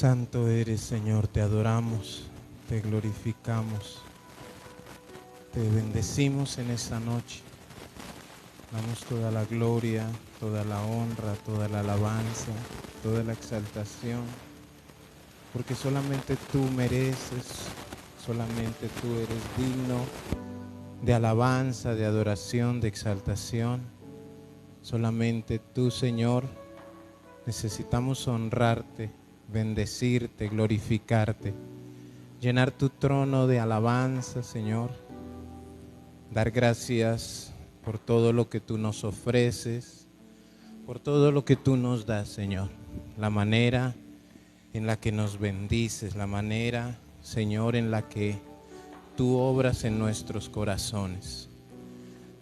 Santo eres, Señor, te adoramos, te glorificamos, te bendecimos en esta noche. Damos toda la gloria, toda la honra, toda la alabanza, toda la exaltación, porque solamente tú mereces, solamente tú eres digno de alabanza, de adoración, de exaltación. Solamente tú, Señor, necesitamos honrarte, bendecirte, glorificarte, llenar tu trono de alabanza, Señor, dar gracias por todo lo que tú nos ofreces, por todo lo que tú nos das, Señor, la manera en la que nos bendices, la manera, Señor, en la que tú obras en nuestros corazones.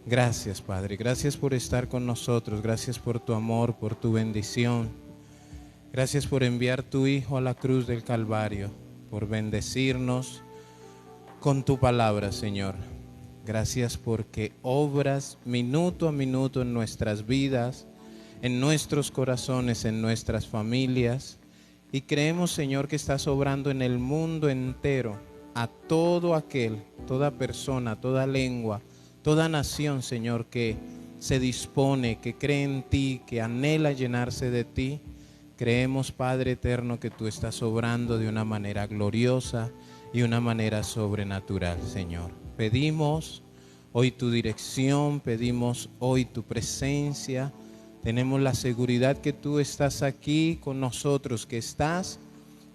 Gracias, Padre, gracias por estar con nosotros, gracias por tu amor, por tu bendición. Gracias por enviar tu Hijo a la cruz del Calvario, por bendecirnos con tu palabra, Señor. Gracias porque obras minuto a minuto en nuestras vidas, en nuestros corazones, en nuestras familias. Y creemos, Señor, que estás obrando en el mundo entero, a todo aquel, toda persona, toda lengua, toda nación, Señor, que se dispone, que cree en ti, que anhela llenarse de ti. Creemos, Padre eterno, que tú estás obrando de una manera gloriosa y una manera sobrenatural, Señor. Pedimos hoy tu dirección, pedimos hoy tu presencia. Tenemos la seguridad que tú estás aquí con nosotros, que estás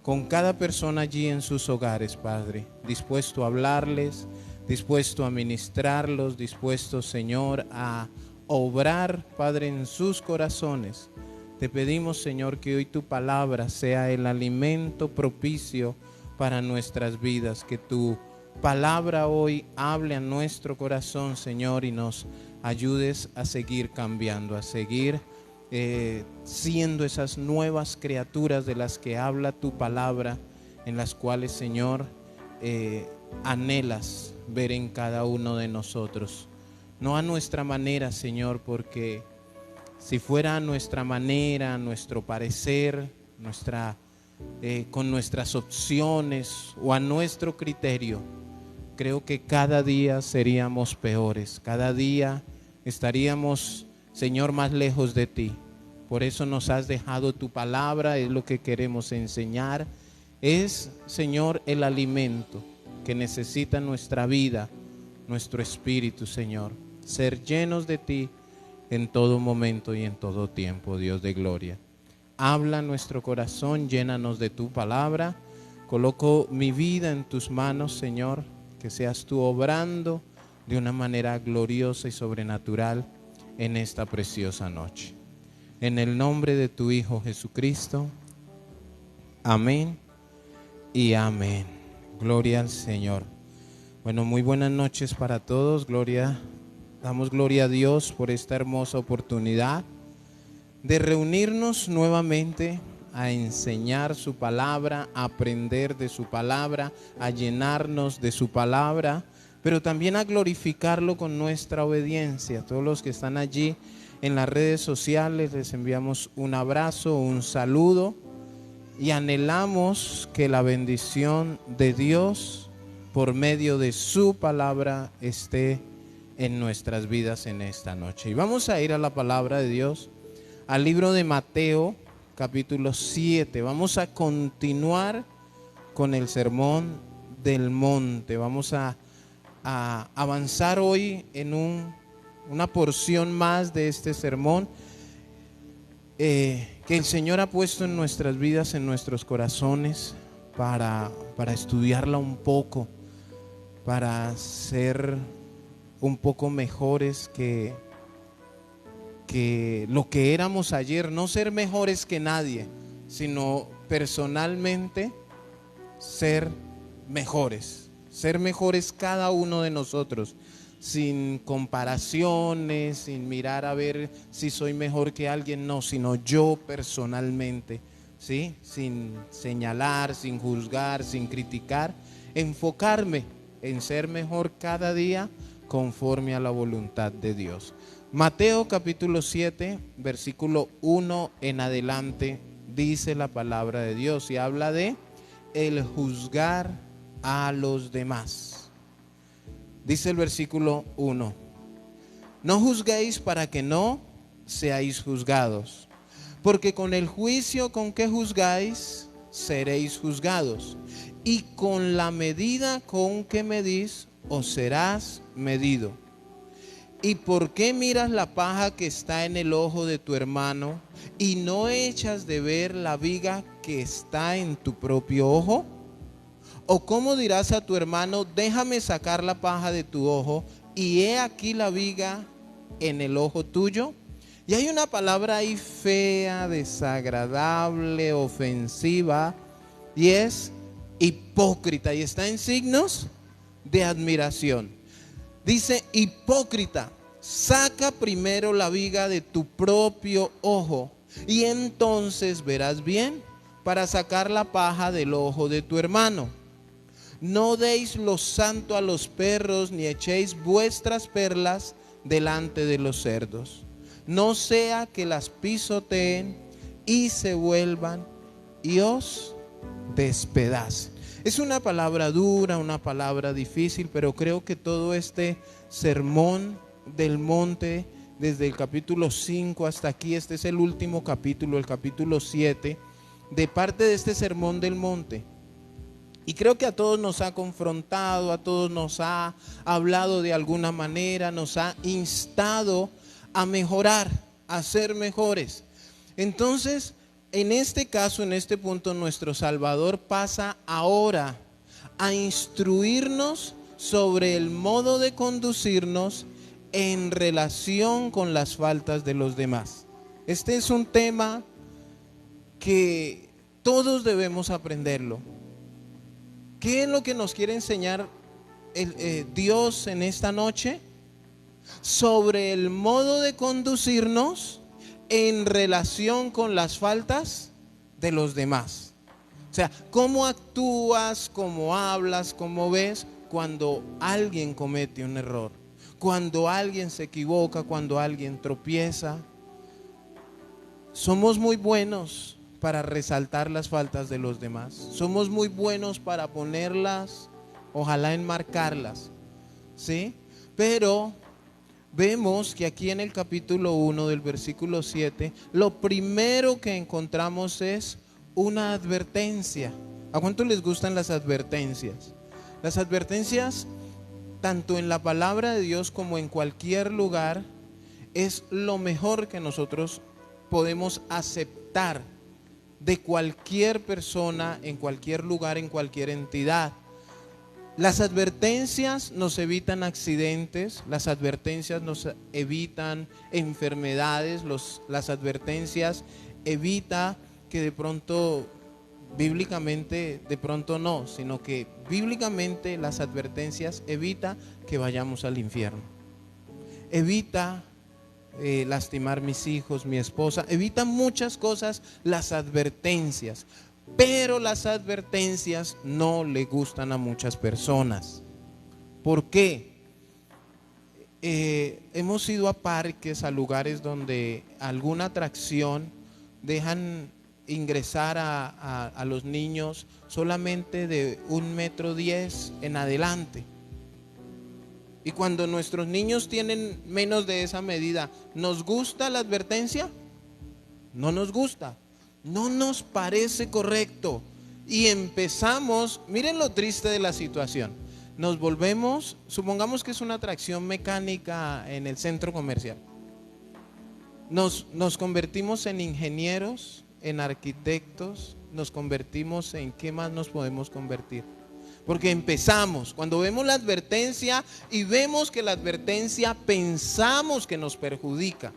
con cada persona allí en sus hogares, Padre, dispuesto a hablarles, dispuesto a ministrarlos, dispuesto, Señor, a obrar, Padre, en sus corazones. Te pedimos, Señor, que hoy tu palabra sea el alimento propicio para nuestras vidas, que tu palabra hoy hable a nuestro corazón, Señor, y nos ayudes a seguir cambiando, a seguir siendo esas nuevas criaturas de las que habla tu palabra, en las cuales, Señor, anhelas ver en cada uno de nosotros. No a nuestra manera, Señor, porque si fuera a nuestra manera, a nuestro parecer, con nuestras opciones o a nuestro criterio, creo que cada día seríamos peores, cada día estaríamos, Señor, más lejos de ti. Por eso nos has dejado tu palabra, es lo que queremos enseñar. Es, Señor, el alimento que necesita nuestra vida, nuestro espíritu, Señor. Ser llenos de ti en todo momento y en todo tiempo, Dios de gloria. Habla nuestro corazón, llénanos de tu palabra. Coloco mi vida en tus manos, Señor, que seas tú obrando de una manera gloriosa y sobrenatural en esta preciosa noche. En el nombre de tu Hijo Jesucristo, amén y amén. Gloria al Señor. Bueno, muy buenas noches para todos. Damos gloria a Dios por esta hermosa oportunidad de reunirnos nuevamente a enseñar su palabra, a aprender de su palabra, a llenarnos de su palabra, pero también a glorificarlo con nuestra obediencia. Todos los que están allí en las redes sociales les enviamos un abrazo, un saludo y anhelamos que la bendición de Dios por medio de su palabra esté en nuestras vidas en esta noche. Y vamos a ir a la palabra de Dios, al libro de Mateo, capítulo 7. Vamos a continuar con el sermón del monte. Vamos a avanzar hoy en una porción más de este sermón que el Señor ha puesto en nuestras vidas, en nuestros corazones, para estudiarla un poco, para ser un poco mejores que lo que éramos ayer. No ser mejores que nadie, sino personalmente ser mejores cada uno de nosotros, sin comparaciones, sin mirar a ver si soy mejor que alguien, no, sino yo personalmente, ¿sí? Sin señalar, sin juzgar, sin criticar, enfocarme en ser mejor cada día conforme a la voluntad de Dios. Mateo capítulo 7, versículo 1 en adelante dice la palabra de Dios, y habla de el juzgar a los demás. Dice el versículo 1: no juzguéis para que no seáis juzgados, porque con el juicio con que juzgáis, seréis juzgados, y con la medida con que medís, os serás medido. ¿Y por qué miras la paja que está en el ojo de tu hermano y no echas de ver la viga que está en tu propio ojo? ¿O cómo dirás a tu hermano, déjame sacar la paja de tu ojo, y he aquí la viga en el ojo tuyo? Y hay una palabra ahí fea, desagradable, ofensiva, y es hipócrita, y está en signos de admiración. Dice: hipócrita, saca primero la viga de tu propio ojo, y entonces verás bien para sacar la paja del ojo de tu hermano. No deis lo santo a los perros, ni echéis vuestras perlas delante de los cerdos, no sea que las pisoteen y se vuelvan y os despedacen. Es una palabra dura, una palabra difícil, pero creo que todo este sermón del monte, desde el capítulo 5 hasta aquí, este es el último capítulo, el capítulo 7, de parte de este sermón del monte. Y creo que a todos nos ha confrontado, a todos nos ha hablado de alguna manera, nos ha instado a mejorar, a ser mejores. Entonces, en este caso, en este punto, nuestro Salvador pasa ahora a instruirnos sobre el modo de conducirnos en relación con las faltas de los demás. Este es un tema que todos debemos aprenderlo. ¿Qué es lo que nos quiere enseñar Dios en esta noche? Sobre el modo de conducirnos en relación con las faltas de los demás. O sea, cómo actúas, cómo hablas, cómo ves cuando alguien comete un error, cuando alguien se equivoca, cuando alguien tropieza. Somos muy buenos para resaltar las faltas de los demás. Somos muy buenos para ponerlas, ojalá enmarcarlas, ¿sí? Pero vemos que aquí en el capítulo 1 del versículo 7, lo primero que encontramos es una advertencia. ¿A cuánto les gustan las advertencias? Las advertencias, tanto en la palabra de Dios como en cualquier lugar, es lo mejor que nosotros podemos aceptar de cualquier persona, en cualquier lugar, en cualquier entidad. Las advertencias nos evitan accidentes, las advertencias nos evitan enfermedades, las advertencias evita que de pronto, bíblicamente, de pronto no, sino que bíblicamente las advertencias evita que vayamos al infierno. Evita lastimar mis hijos, mi esposa, evita muchas cosas las advertencias. Pero las advertencias no le gustan a muchas personas. ¿Por qué? Hemos ido a parques, a lugares donde alguna atracción dejan ingresar a los niños solamente de 1,10 m en adelante. Y cuando nuestros niños tienen menos de esa medida, ¿nos gusta la advertencia? No nos gusta. No nos parece correcto. Y empezamos, miren lo triste de la situación. Nos volvemos, supongamos que es una atracción mecánica en el centro comercial. Nos convertimos en ingenieros, en arquitectos, nos convertimos en ¿qué más nos podemos convertir? Porque empezamos, cuando vemos la advertencia y vemos que la advertencia pensamos que nos perjudica.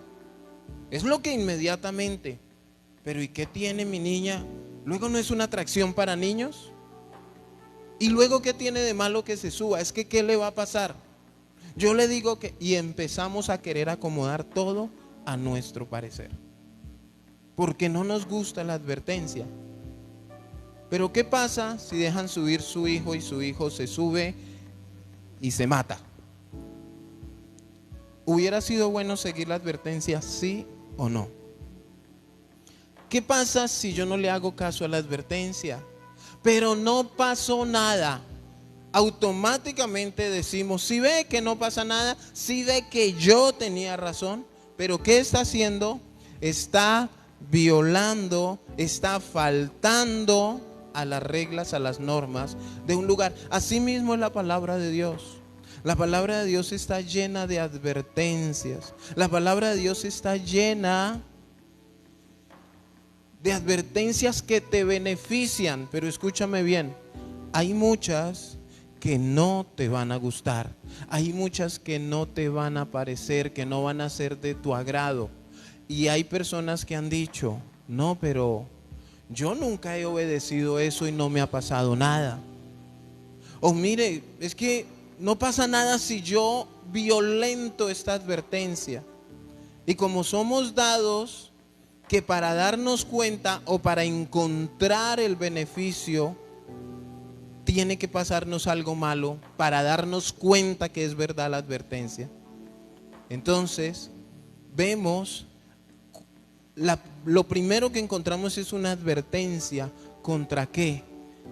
Es lo que inmediatamente. Pero ¿y qué tiene mi niña? Luego no es una atracción para niños. ¿Y luego qué tiene de malo que se suba? Es que ¿qué le va a pasar? Yo le digo que... Y empezamos a querer acomodar todo a nuestro parecer. Porque no nos gusta la advertencia. Pero ¿qué pasa si dejan subir su hijo y su hijo se sube y se mata? ¿Hubiera sido bueno seguir la advertencia, sí o no? ¿Qué pasa si yo no le hago caso a la advertencia? Pero no pasó nada. Automáticamente decimos, si ve que no pasa nada, si ve que yo tenía razón, pero ¿qué está haciendo? Está violando, está faltando a las reglas, a las normas de un lugar. Así mismo es la palabra de Dios. La palabra de Dios está llena de advertencias. La palabra de Dios está llena de advertencias que te benefician. Pero escúchame bien, hay muchas que no te van a gustar. Hay muchas que no te van a parecer, que no van a ser de tu agrado. Y hay personas que han dicho, no, pero yo nunca he obedecido eso y no me ha pasado nada. O mire, es que no pasa nada si yo violento esta advertencia. Y como somos dados que para darnos cuenta o para encontrar el beneficio, tiene que pasarnos algo malo para darnos cuenta que es verdad la advertencia. Entonces, vemos, lo primero que encontramos es una advertencia. ¿Contra qué?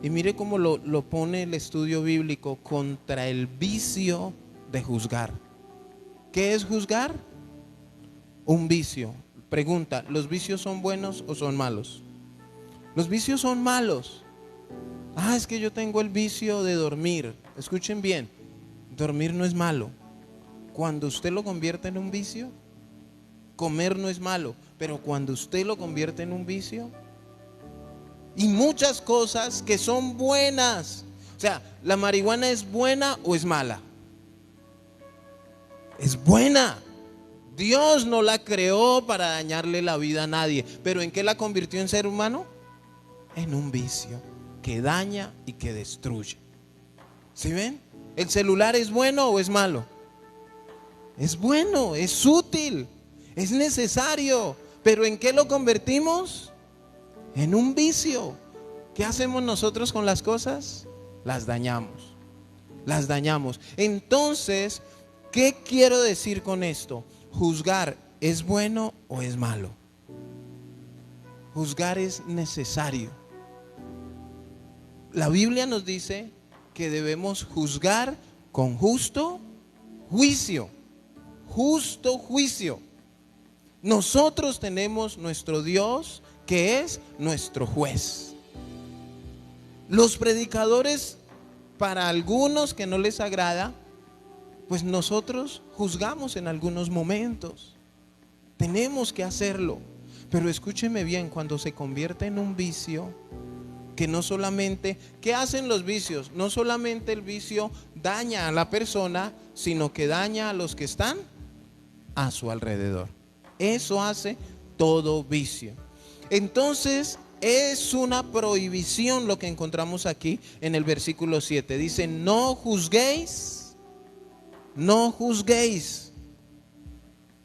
Y mire cómo lo pone el estudio bíblico: contra el vicio de juzgar. ¿Qué es juzgar? Un vicio. Pregunta, ¿los vicios son buenos o son malos? Los vicios son malos. Es que yo tengo el vicio de dormir. Escuchen bien, dormir no es malo. Cuando usted lo convierte en un vicio, comer no es malo, pero cuando usted lo convierte en un vicio, y muchas cosas que son buenas. O sea, ¿la marihuana es buena o es mala? Es buena. Dios no la creó para dañarle la vida a nadie. ¿Pero en qué la convirtió en ser humano? En un vicio que daña y que destruye. ¿Sí ven? ¿El celular es bueno o es malo? Es bueno, es útil, es necesario. ¿Pero en qué lo convertimos? En un vicio. ¿Qué hacemos nosotros con las cosas? Las dañamos. Las dañamos. Entonces, ¿qué quiero decir con esto? ¿Juzgar es bueno o es malo? Juzgar es necesario. La Biblia nos dice que debemos juzgar con justo juicio. Justo juicio. Nosotros tenemos nuestro Dios, que es nuestro juez. Los predicadores, para algunos que no les agrada, pues nosotros juzgamos en algunos momentos. Tenemos que hacerlo. Pero escúcheme bien, cuando se convierte en un vicio, que no solamente, ¿qué hacen los vicios? No solamente el vicio daña a la persona, sino que daña a los que están a su alrededor. Eso hace todo vicio. Entonces, es una prohibición lo que encontramos aquí en el versículo 7. Dice, no juzguéis, no juzguéis.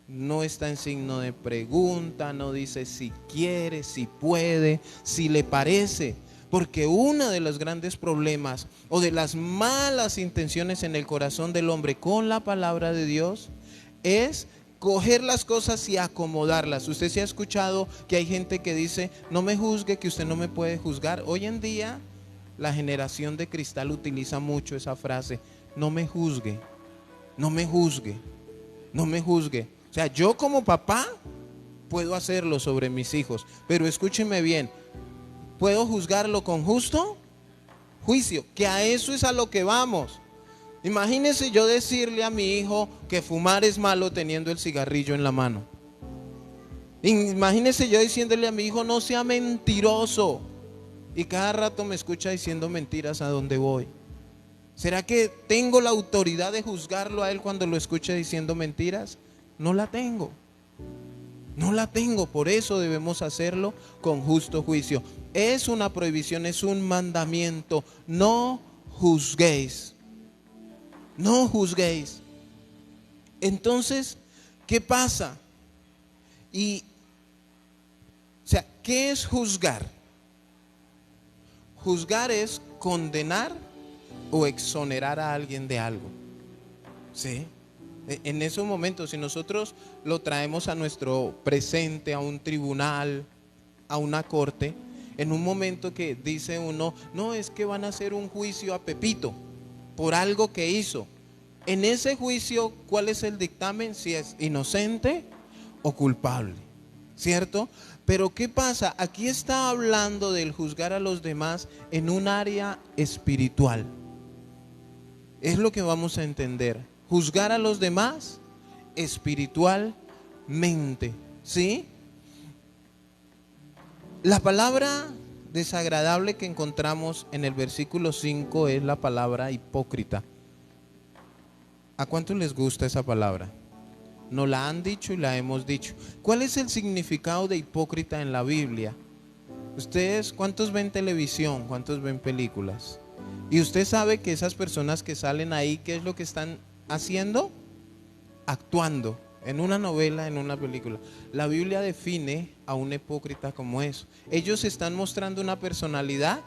No está en signo de pregunta, no dice si quiere, si puede, si le parece. Porque uno de los grandes problemas o de las malas intenciones en el corazón del hombre con la palabra de Dios es coger las cosas y acomodarlas. Usted se ha escuchado que hay gente que dice, no me juzgue, que usted no me puede juzgar. Hoy en día la generación de cristal utiliza mucho esa frase, no me juzgue, no me juzgue, no me juzgue. O sea, yo como papá puedo hacerlo sobre mis hijos, pero escúcheme bien, ¿puedo juzgarlo con justo juicio? Que a eso es a lo que vamos. Imagínese yo decirle a mi hijo que fumar es malo teniendo el cigarrillo en la mano. Imagínese yo diciéndole a mi hijo, no sea mentiroso, y cada rato me escucha diciendo mentiras a donde voy. ¿Será que tengo la autoridad de juzgarlo a él cuando lo escuche diciendo mentiras? No la tengo. No la tengo. Por eso debemos hacerlo con justo juicio. Es una prohibición, es un mandamiento. No juzguéis. No juzguéis. Entonces, ¿qué pasa? O sea, ¿qué es juzgar? Juzgar es condenar o exonerar a alguien de algo. ¿Sí? En esos momentos, si nosotros lo traemos a nuestro presente, a un tribunal, a una corte, en un momento que dice uno, no, es que van a hacer un juicio a Pepito por algo que hizo. En ese juicio, ¿cuál es el dictamen? Si es inocente o culpable, ¿cierto? Pero ¿qué pasa? Aquí está hablando del juzgar a los demás en un área espiritual. Es lo que vamos a entender. Juzgar a los demás espiritualmente, ¿sí? La palabra desagradable que encontramos en el versículo 5 es la palabra hipócrita. ¿A cuántos les gusta esa palabra? Nos la han dicho y la hemos dicho. ¿Cuál es el significado de hipócrita en la Biblia? Ustedes, ¿cuántos ven televisión? ¿Cuántos ven películas? Y usted sabe que esas personas que salen ahí, ¿qué es lo que están haciendo? Actuando en una novela, en una película. La Biblia define a un hipócrita como eso. Ellos están mostrando una personalidad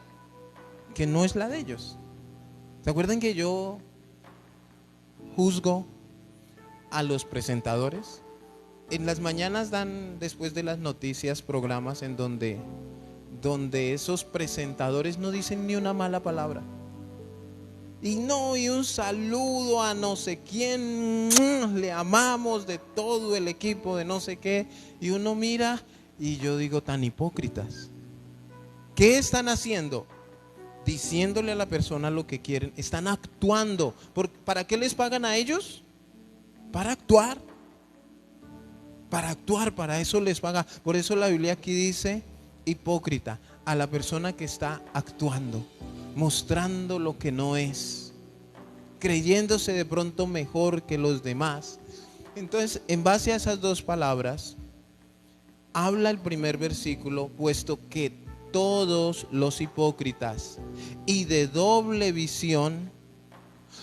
que no es la de ellos. ¿Se acuerdan que yo juzgo a los presentadores? En las mañanas dan, después de las noticias, programas en donde esos presentadores no dicen ni una mala palabra. Y no, y un saludo a no sé quién, le amamos de todo el equipo de no sé qué. Y uno mira y yo digo, tan hipócritas. ¿Qué están haciendo? Diciéndole a la persona lo que quieren. Están actuando. ¿Para qué les pagan a ellos? Para actuar. Para actuar, para eso les paga. Por eso la Biblia aquí dice hipócrita, a la persona que está actuando, mostrando lo que no es, creyéndose de pronto mejor que los demás. Entonces, en base a esas dos palabras, habla el primer versículo, puesto que todos los hipócritas y de doble visión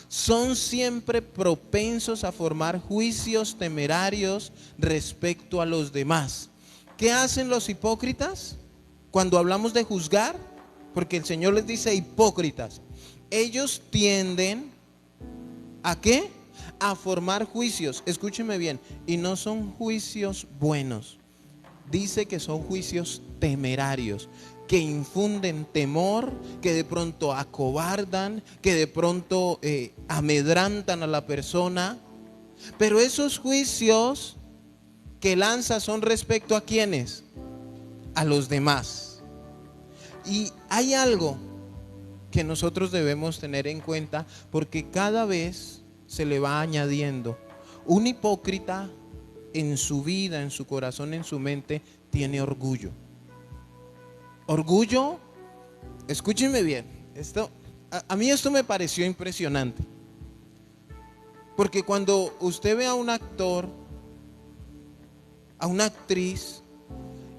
son siempre propensos a formar juicios temerarios respecto a los demás. ¿Qué hacen los hipócritas cuando hablamos de juzgar? Porque el Señor les dice hipócritas. Ellos tienden ¿a qué? A formar juicios. Escúcheme bien, y no son juicios buenos. Dice que son juicios temerarios, que infunden temor, que de pronto acobardan, que de pronto amedrantan a la persona. Pero esos juicios que lanza son respecto a ¿quiénes? A los demás. Y hay algo que nosotros debemos tener en cuenta, porque cada vez se le va añadiendo. Un hipócrita en su vida, en su corazón, en su mente, tiene orgullo. Orgullo, escúchenme bien, a mí esto me pareció impresionante. Porque cuando usted ve a un actor, a una actriz,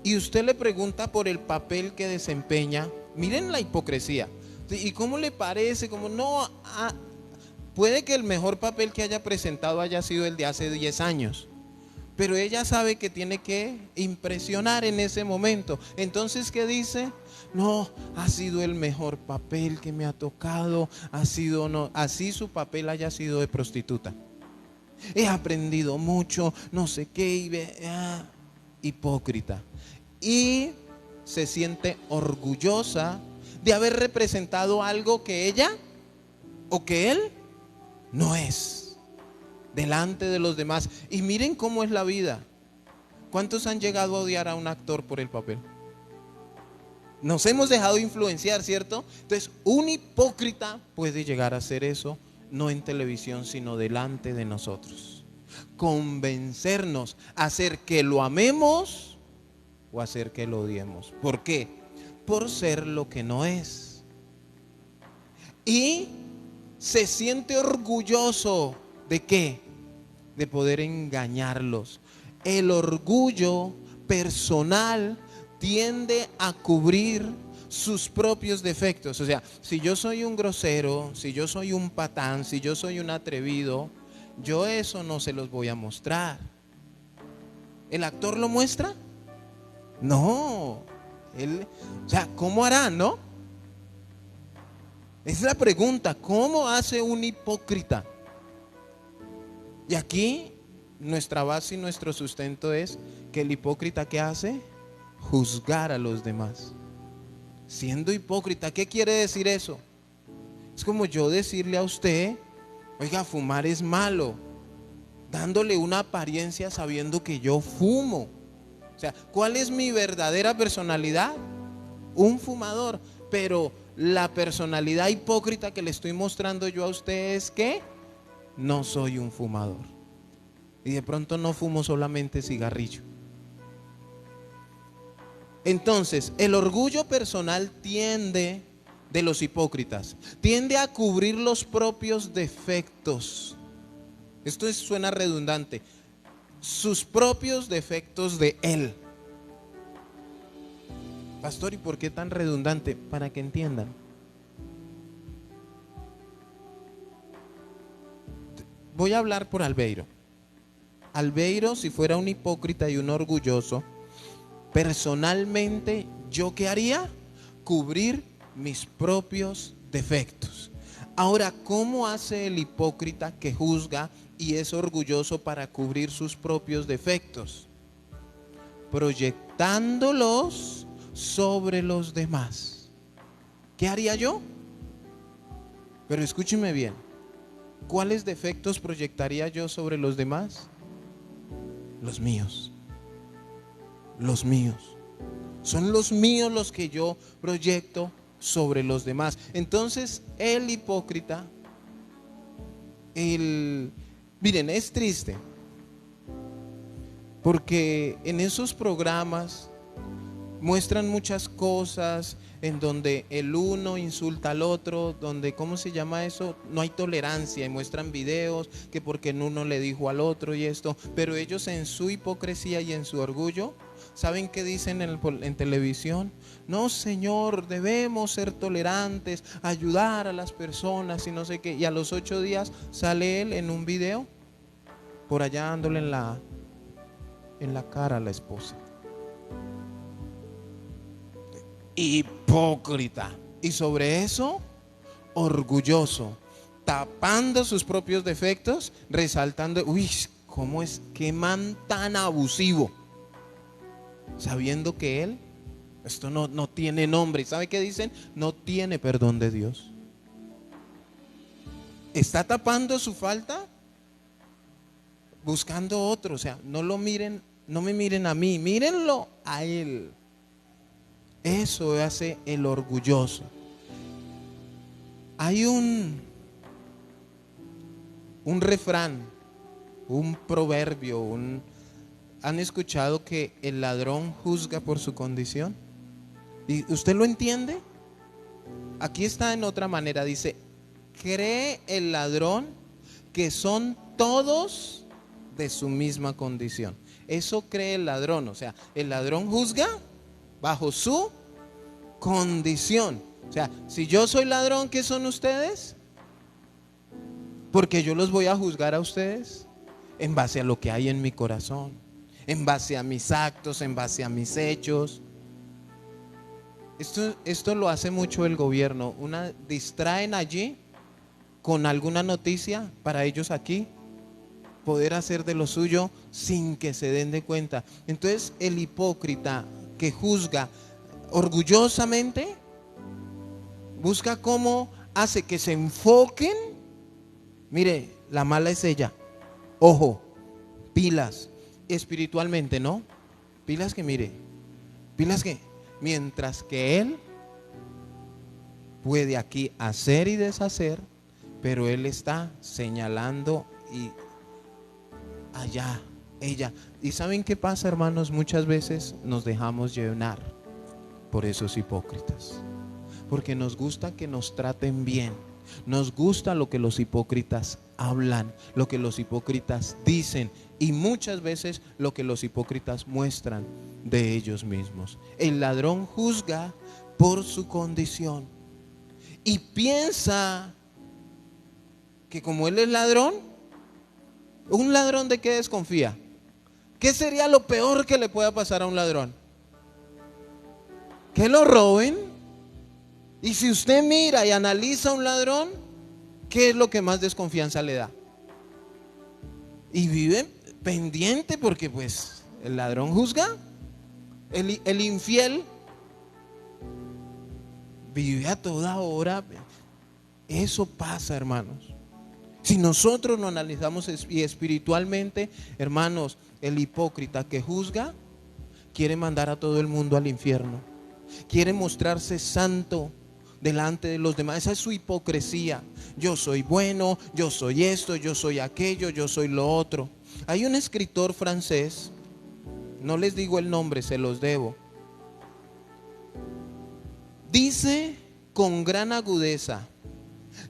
y usted le pregunta por el papel que desempeña, miren la hipocresía. ¿Y cómo le parece? Como no, puede que el mejor papel que haya presentado haya sido el de hace 10 años. Pero ella sabe que tiene que impresionar en ese momento. Entonces, ¿qué dice? No, ha sido el mejor papel que me ha tocado. Así su papel haya sido de prostituta. He aprendido mucho, no sé qué, hipócrita. Y se siente orgullosa de haber representado algo que ella o que él no es delante de los demás. Y miren cómo es la vida. ¿Cuántos han llegado a odiar a un actor por el papel? Nos hemos dejado influenciar, ¿cierto? Entonces, un hipócrita puede llegar a hacer eso, no en televisión, sino delante de nosotros. Convencernos, hacer que lo amemos o hacer que lo odiemos. ¿Por qué? Por ser lo que no es. Y se siente orgulloso ¿de qué? De poder engañarlos. El orgullo personal tiende a cubrir sus propios defectos. O sea, si yo soy un grosero, si yo soy un patán, si yo soy un atrevido, yo eso no se los voy a mostrar. ¿El actor lo muestra? No. O sea, ¿cómo hará, no? Es la pregunta, ¿cómo hace un hipócrita? Y aquí nuestra base y nuestro sustento es que el hipócrita, ¿qué hace? juzgar a los demás. Siendo hipócrita, ¿qué quiere decir eso? Es como yo decirle a usted, oiga, fumar es malo, dándole una apariencia sabiendo que yo fumo. O sea, ¿cuál es mi verdadera personalidad? Un fumador. Pero la personalidad hipócrita que le estoy mostrando yo a usted es que no soy un fumador. Y de pronto no fumo solamente cigarrillo. Entonces, el orgullo personal de los hipócritas, tiende a cubrir los propios defectos. Esto suena redundante. Sus propios defectos de él. Pastor, ¿y por qué tan redundante? Para que entiendan. Voy a hablar por Albeiro. Albeiro, si fuera un hipócrita y un orgulloso, personalmente, ¿yo qué haría? Cubrir mis propios defectos. Ahora, ¿cómo hace el hipócrita que juzga y es orgulloso para cubrir sus propios defectos? Proyectándolos sobre los demás. ¿Qué haría yo? Pero escúcheme bien. ¿Cuáles defectos proyectaría yo sobre los demás? Los míos. Los míos. Son los míos los que yo proyecto sobre los demás. Entonces, el hipócrita, miren, es triste, porque en esos programas muestran muchas cosas en donde el uno insulta al otro, donde, ¿cómo se llama eso? No hay tolerancia, y muestran videos que porque en uno le dijo al otro y esto, pero ellos en su hipocresía y en su orgullo, ¿saben qué dicen en televisión? No, Señor, debemos ser tolerantes, ayudar a las personas y no sé qué. Y a los 8 días sale él en un video, por allá dándole en la cara a la esposa. Hipócrita. Y sobre eso, orgulloso, tapando sus propios defectos, resaltando, uy, ¿cómo es? Qué man tan abusivo. Sabiendo que él, esto no tiene nombre. ¿Sabe qué dicen? No tiene perdón de Dios. Está tapando su falta, buscando otro. O sea, no lo miren, no me miren a mí, mírenlo a él. Eso hace el orgulloso. Hay un refrán, un proverbio, ¿han escuchado que el ladrón juzga por su condición? ¿Y usted lo entiende? Aquí está en otra manera, dice, cree el ladrón que son todos de su misma condición. Eso cree el ladrón, o sea, el ladrón juzga bajo su condición. O sea, si yo soy ladrón, ¿qué son ustedes? Porque yo los voy a juzgar a ustedes en base a lo que hay en mi corazón, en base a mis actos, en base a mis hechos. Esto lo hace mucho el gobierno. Distraen allí con alguna noticia para ellos aquí poder hacer de lo suyo sin que se den de cuenta. Entonces el hipócrita que juzga orgullosamente busca cómo hace que se enfoquen. Mire, la mala es ella. Ojo, pilas espiritualmente, ¿no? Pilas que mire, pilas que mientras que él puede aquí hacer y deshacer, pero él está señalando y allá, ella. ¿Y saben qué pasa, hermanos? Muchas veces nos dejamos llenar por esos hipócritas, porque nos gusta que nos traten bien, nos gusta lo que los hipócritas hablan, lo que los hipócritas dicen y muchas veces lo que los hipócritas muestran de ellos mismos. El ladrón juzga por su condición y piensa que como él es ladrón, ¿un ladrón de qué desconfía? ¿Qué sería lo peor que le pueda pasar a un ladrón? Que lo roben. Y si usted mira y analiza a un ladrón, ¿qué es lo que más desconfianza le da? Y vive pendiente porque pues el ladrón juzga El infiel vive a toda hora. Eso pasa, hermanos. Si nosotros lo analizamos espiritualmente, hermanos, el hipócrita que juzga quiere mandar a todo el mundo al infierno. Quiere mostrarse santo delante de los demás. Esa es su hipocresía. Yo soy bueno, yo soy esto, yo soy aquello, yo soy lo otro. Hay un escritor francés, no les digo el nombre, se los debo. Dice con gran agudeza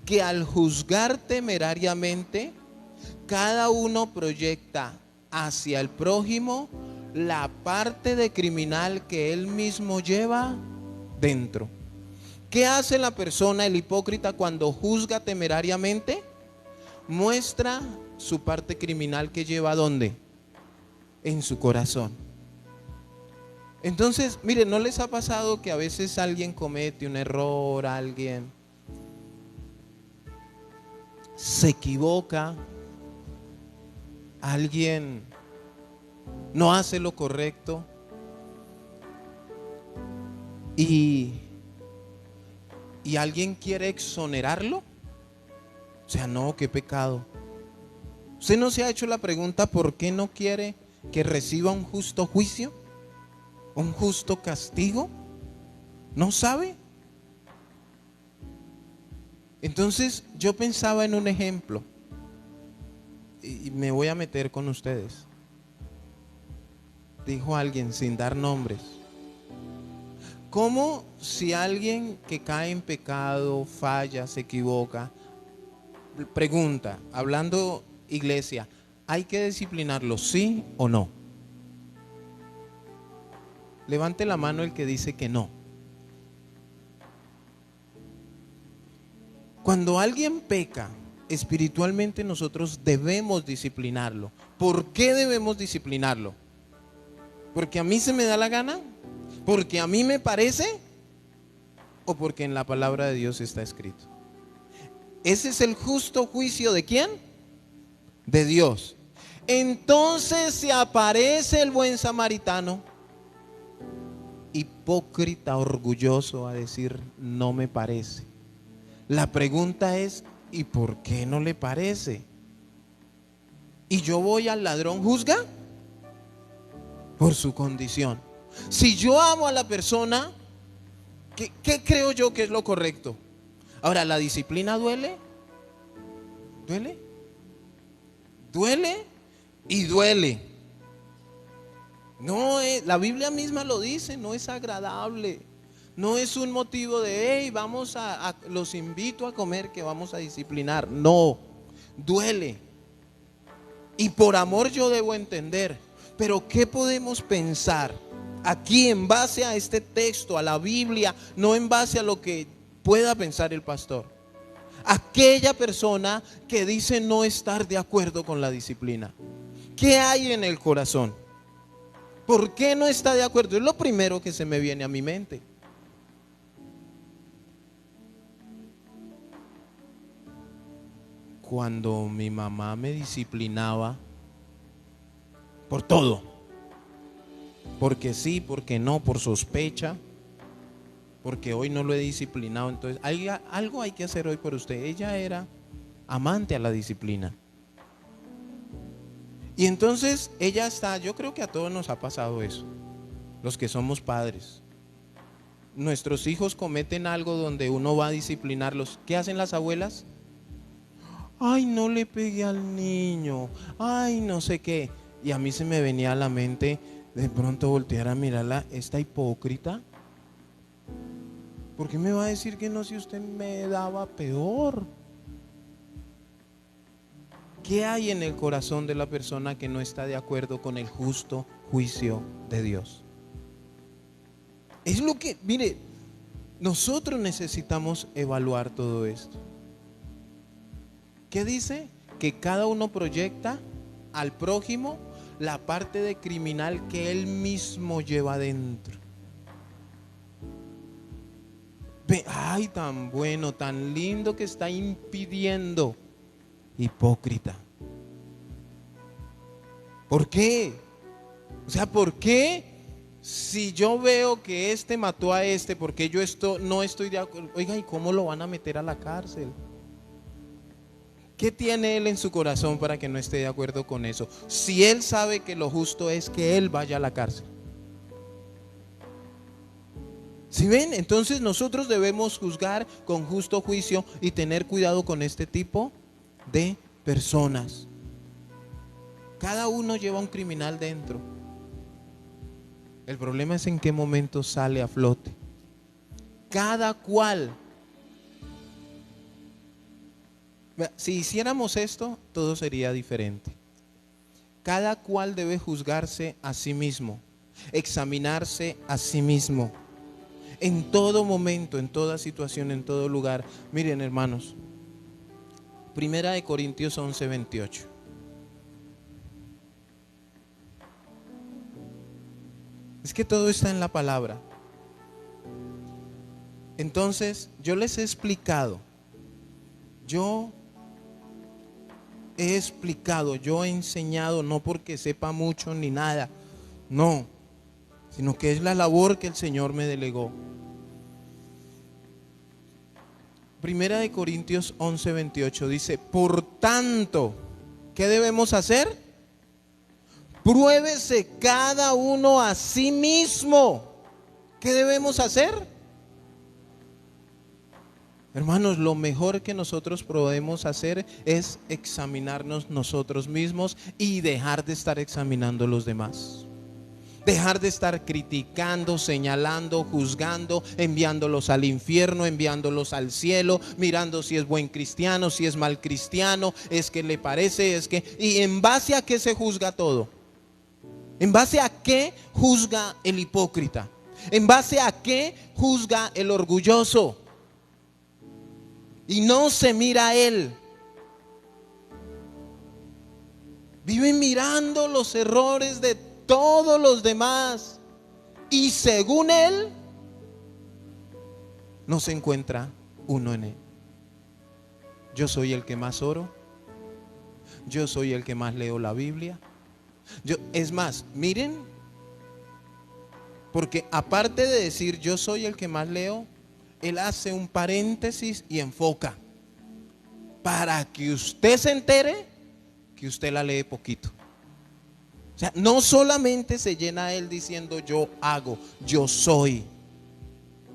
que al juzgar temerariamente, cada uno proyecta hacia el prójimo la parte de criminal que él mismo lleva dentro. ¿Qué hace la persona, el hipócrita, cuando juzga temerariamente? Muestra su parte criminal que lleva ¿dónde? En su corazón. Entonces, miren, ¿no les ha pasado que a veces alguien comete un error, alguien se equivoca, alguien no hace lo correcto y alguien quiere exonerarlo? O sea, no, qué pecado. ¿Usted no se ha hecho la pregunta por qué no quiere que reciba un justo juicio? ¿Un justo castigo? ¿No sabe? Entonces yo pensaba en un ejemplo y me voy a meter con ustedes. Dijo alguien sin dar nombres: ¿cómo si alguien que cae en pecado, falla, se equivoca, pregunta, hablando iglesia, ¿hay que disciplinarlo, sí o no? Levante la mano el que dice que no. Cuando alguien peca espiritualmente, nosotros debemos disciplinarlo. ¿Por qué debemos disciplinarlo? ¿Porque a mí se me da la gana? ¿Porque a mí me parece? ¿O porque en la palabra de Dios está escrito? Ese es el justo juicio ¿de quién? De Dios. Entonces se aparece el buen samaritano, hipócrita, orgulloso, a decir: no me parece. La pregunta es: ¿y por qué no le parece? Y yo voy al ladrón, ¿juzga? Por su condición. Si yo amo a la persona, ¿qué creo yo que es lo correcto? Ahora, ¿la disciplina duele? ¿Duele? ¿Duele? Y duele. No es, la Biblia misma lo dice, no es agradable. No es un motivo de, hey, vamos los invito a comer, que vamos a disciplinar. No, duele. Y por amor yo debo entender. Pero ¿qué podemos pensar aquí en base a este texto, a la Biblia, no en base a lo que pueda pensar el pastor? Aquella persona que dice no estar de acuerdo con la disciplina, ¿qué hay en el corazón? ¿Por qué no está de acuerdo? Es lo primero que se me viene a mi mente. Cuando mi mamá me disciplinaba por todo, porque sí, porque no, por sospecha, porque hoy no lo he disciplinado, entonces algo hay que hacer hoy por usted. Ella era amante a la disciplina. Y entonces ella está, yo creo que a todos nos ha pasado eso, los que somos padres. Nuestros hijos cometen algo donde uno va a disciplinarlos. ¿Qué hacen las abuelas? Ay, no le pegué al niño, ay, no sé qué. Y a mí se me venía a la mente de pronto voltear a mirarla, esta hipócrita. ¿Por qué me va a decir que no si usted me daba peor? ¿Qué hay en el corazón de la persona que no está de acuerdo con el justo juicio de Dios? Es lo que, mire, nosotros necesitamos evaluar todo esto. ¿Qué dice? Que cada uno proyecta al prójimo la parte de criminal que él mismo lleva dentro. Ay, tan bueno, tan lindo que está impidiendo. Hipócrita. ¿Por qué? O sea, ¿por qué Si yo veo que este mató a este porque no estoy de acuerdo, oiga, ¿y cómo lo van a meter a la cárcel? ¿Qué tiene él en su corazón para que no esté de acuerdo con eso? Si él sabe que lo justo es que él vaya a la cárcel. ¿Sí ven? Entonces nosotros debemos juzgar con justo juicio y tener cuidado con este tipo de personas. Cada uno lleva un criminal dentro. El problema es en qué momento sale a flote. Cada cual. Si hiciéramos esto, todo sería diferente. Cada cual debe juzgarse a sí mismo, examinarse a sí mismo. En todo momento, en toda situación, en todo lugar. Miren, hermanos, 1 Corintios 11:28. Es que todo está en la palabra. Entonces, yo les he explicado, yo he enseñado, no porque sepa mucho ni nada, no, sino que es la labor que el Señor me delegó. 1 Corintios 11:28 dice: por tanto, ¿qué debemos hacer? Pruébese cada uno a sí mismo. ¿Qué debemos hacer? Hermanos, lo mejor que nosotros podemos hacer es examinarnos nosotros mismos y dejar de estar examinando a los demás. Dejar de estar criticando, señalando, juzgando, enviándolos al infierno, enviándolos al cielo, mirando si es buen cristiano, si es mal cristiano, es que le parece, es que... ¿Y en base a qué se juzga todo? ¿En base a qué juzga el hipócrita? ¿En base a qué juzga el orgulloso? Y no se mira a él. Vive mirando los errores de todos los demás. Y según él, no se encuentra uno en él. Yo soy el que más oro. Yo soy el que más leo la Biblia. Es más, miren, porque aparte de decir yo soy el que más leo, él hace un paréntesis y enfoca para que usted se entere que usted la lee poquito. O sea, no solamente se llena él diciendo yo hago, yo soy,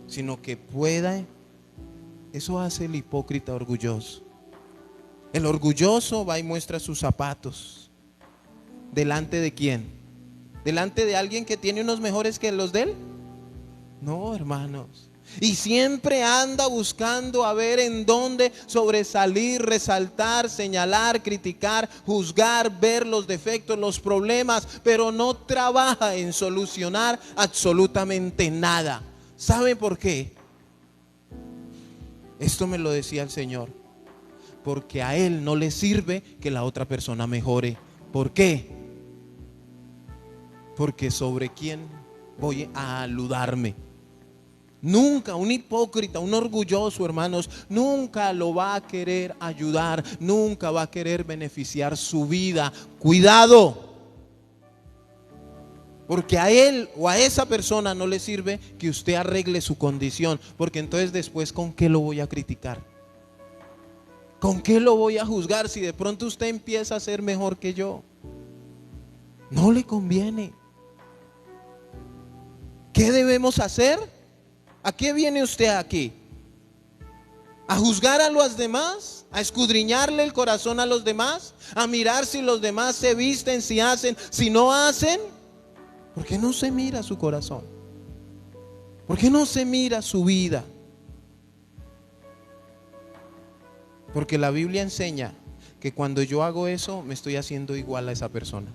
sino que pueda. Eso hace el hipócrita orgulloso. El orgulloso va y muestra sus zapatos. ¿Delante de quién? ¿Delante de alguien que tiene unos mejores que los de él? No, hermanos. Y siempre anda buscando a ver en dónde sobresalir, resaltar, señalar, criticar, juzgar, ver los defectos, los problemas, pero no trabaja en solucionar absolutamente nada. ¿Saben por qué? Esto me lo decía el Señor. Porque a él no le sirve que la otra persona mejore. ¿Por qué? Porque sobre quién voy a aludarme. Nunca un hipócrita, un orgulloso, hermanos, nunca lo va a querer ayudar, nunca va a querer beneficiar su vida. Cuidado, porque a él o a esa persona no le sirve que usted arregle su condición, porque entonces después ¿con qué lo voy a criticar? ¿Con qué lo voy a juzgar si de pronto usted empieza a ser mejor que yo? No le conviene. ¿Qué debemos hacer? ¿A qué viene usted aquí? ¿A juzgar a los demás? ¿A escudriñarle el corazón a los demás? ¿A mirar si los demás se visten, si hacen, si no hacen? ¿Por qué no se mira su corazón? ¿Por qué no se mira su vida? Porque la Biblia enseña que cuando yo hago eso me estoy haciendo igual a esa persona.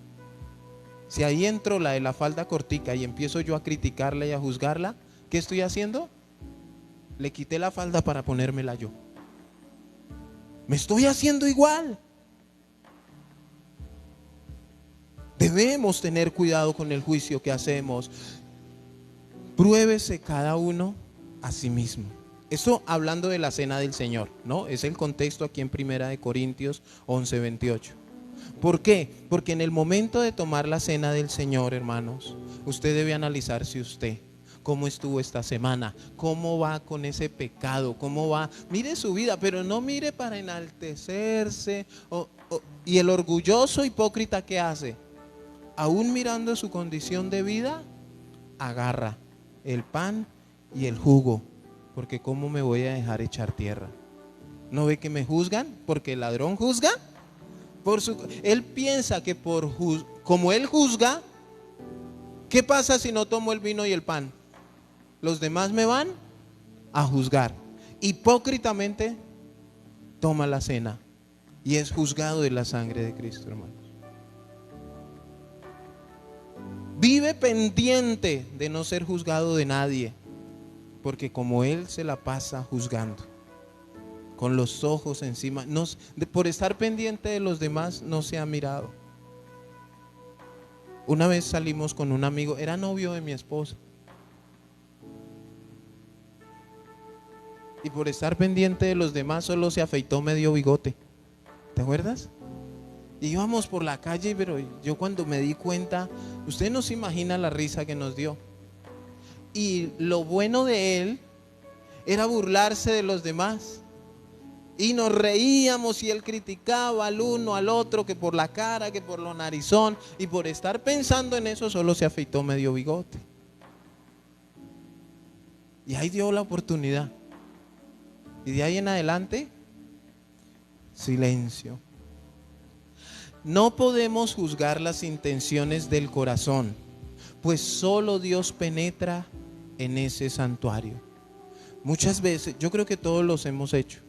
Si ahí entro la de la falda cortica y empiezo yo a criticarla y a juzgarla, ¿qué estoy haciendo? Le quité la falda para ponérmela yo. Me estoy haciendo igual. Debemos tener cuidado con el juicio que hacemos. Pruébese cada uno a sí mismo. Esto hablando de la cena del Señor, ¿no? Es el contexto aquí en 1 Corintios 11:28. ¿Por qué? Porque en el momento de tomar la cena del Señor, hermanos, usted debe analizarse usted. ¿Cómo estuvo esta semana? ¿Cómo va con ese pecado? ¿Cómo va? Mire su vida, pero no mire para enaltecerse. Y el orgulloso hipócrita, ¿qué hace? Aún mirando su condición de vida, agarra el pan y el jugo. Porque ¿cómo me voy a dejar echar tierra? ¿No ve que me juzgan? Porque el ladrón juzga. Él piensa que como él juzga, ¿qué pasa si no tomo el vino y el pan? Los demás me van a juzgar. Hipócritamente toma la cena y es juzgado de la sangre de Cristo, hermanos. Vive pendiente de no ser juzgado de nadie, porque como él se la pasa juzgando, con los ojos encima, por estar pendiente de los demás no se ha mirado. Una vez salimos con un amigo, era novio de mi esposa, y por estar pendiente de los demás solo se afeitó medio bigote. ¿Te acuerdas? Y íbamos por la calle, pero yo cuando me di cuenta, usted no se imagina la risa que nos dio. Y lo bueno de él era burlarse de los demás. Y nos reíamos y él criticaba al uno, al otro, que por la cara, que por lo narizón. Y por estar pensando en eso solo se afeitó medio bigote. Y ahí dio la oportunidad. Y de ahí en adelante, silencio. No podemos juzgar las intenciones del corazón, pues solo Dios penetra en ese santuario. Muchas veces, yo creo que todos los hemos hecho,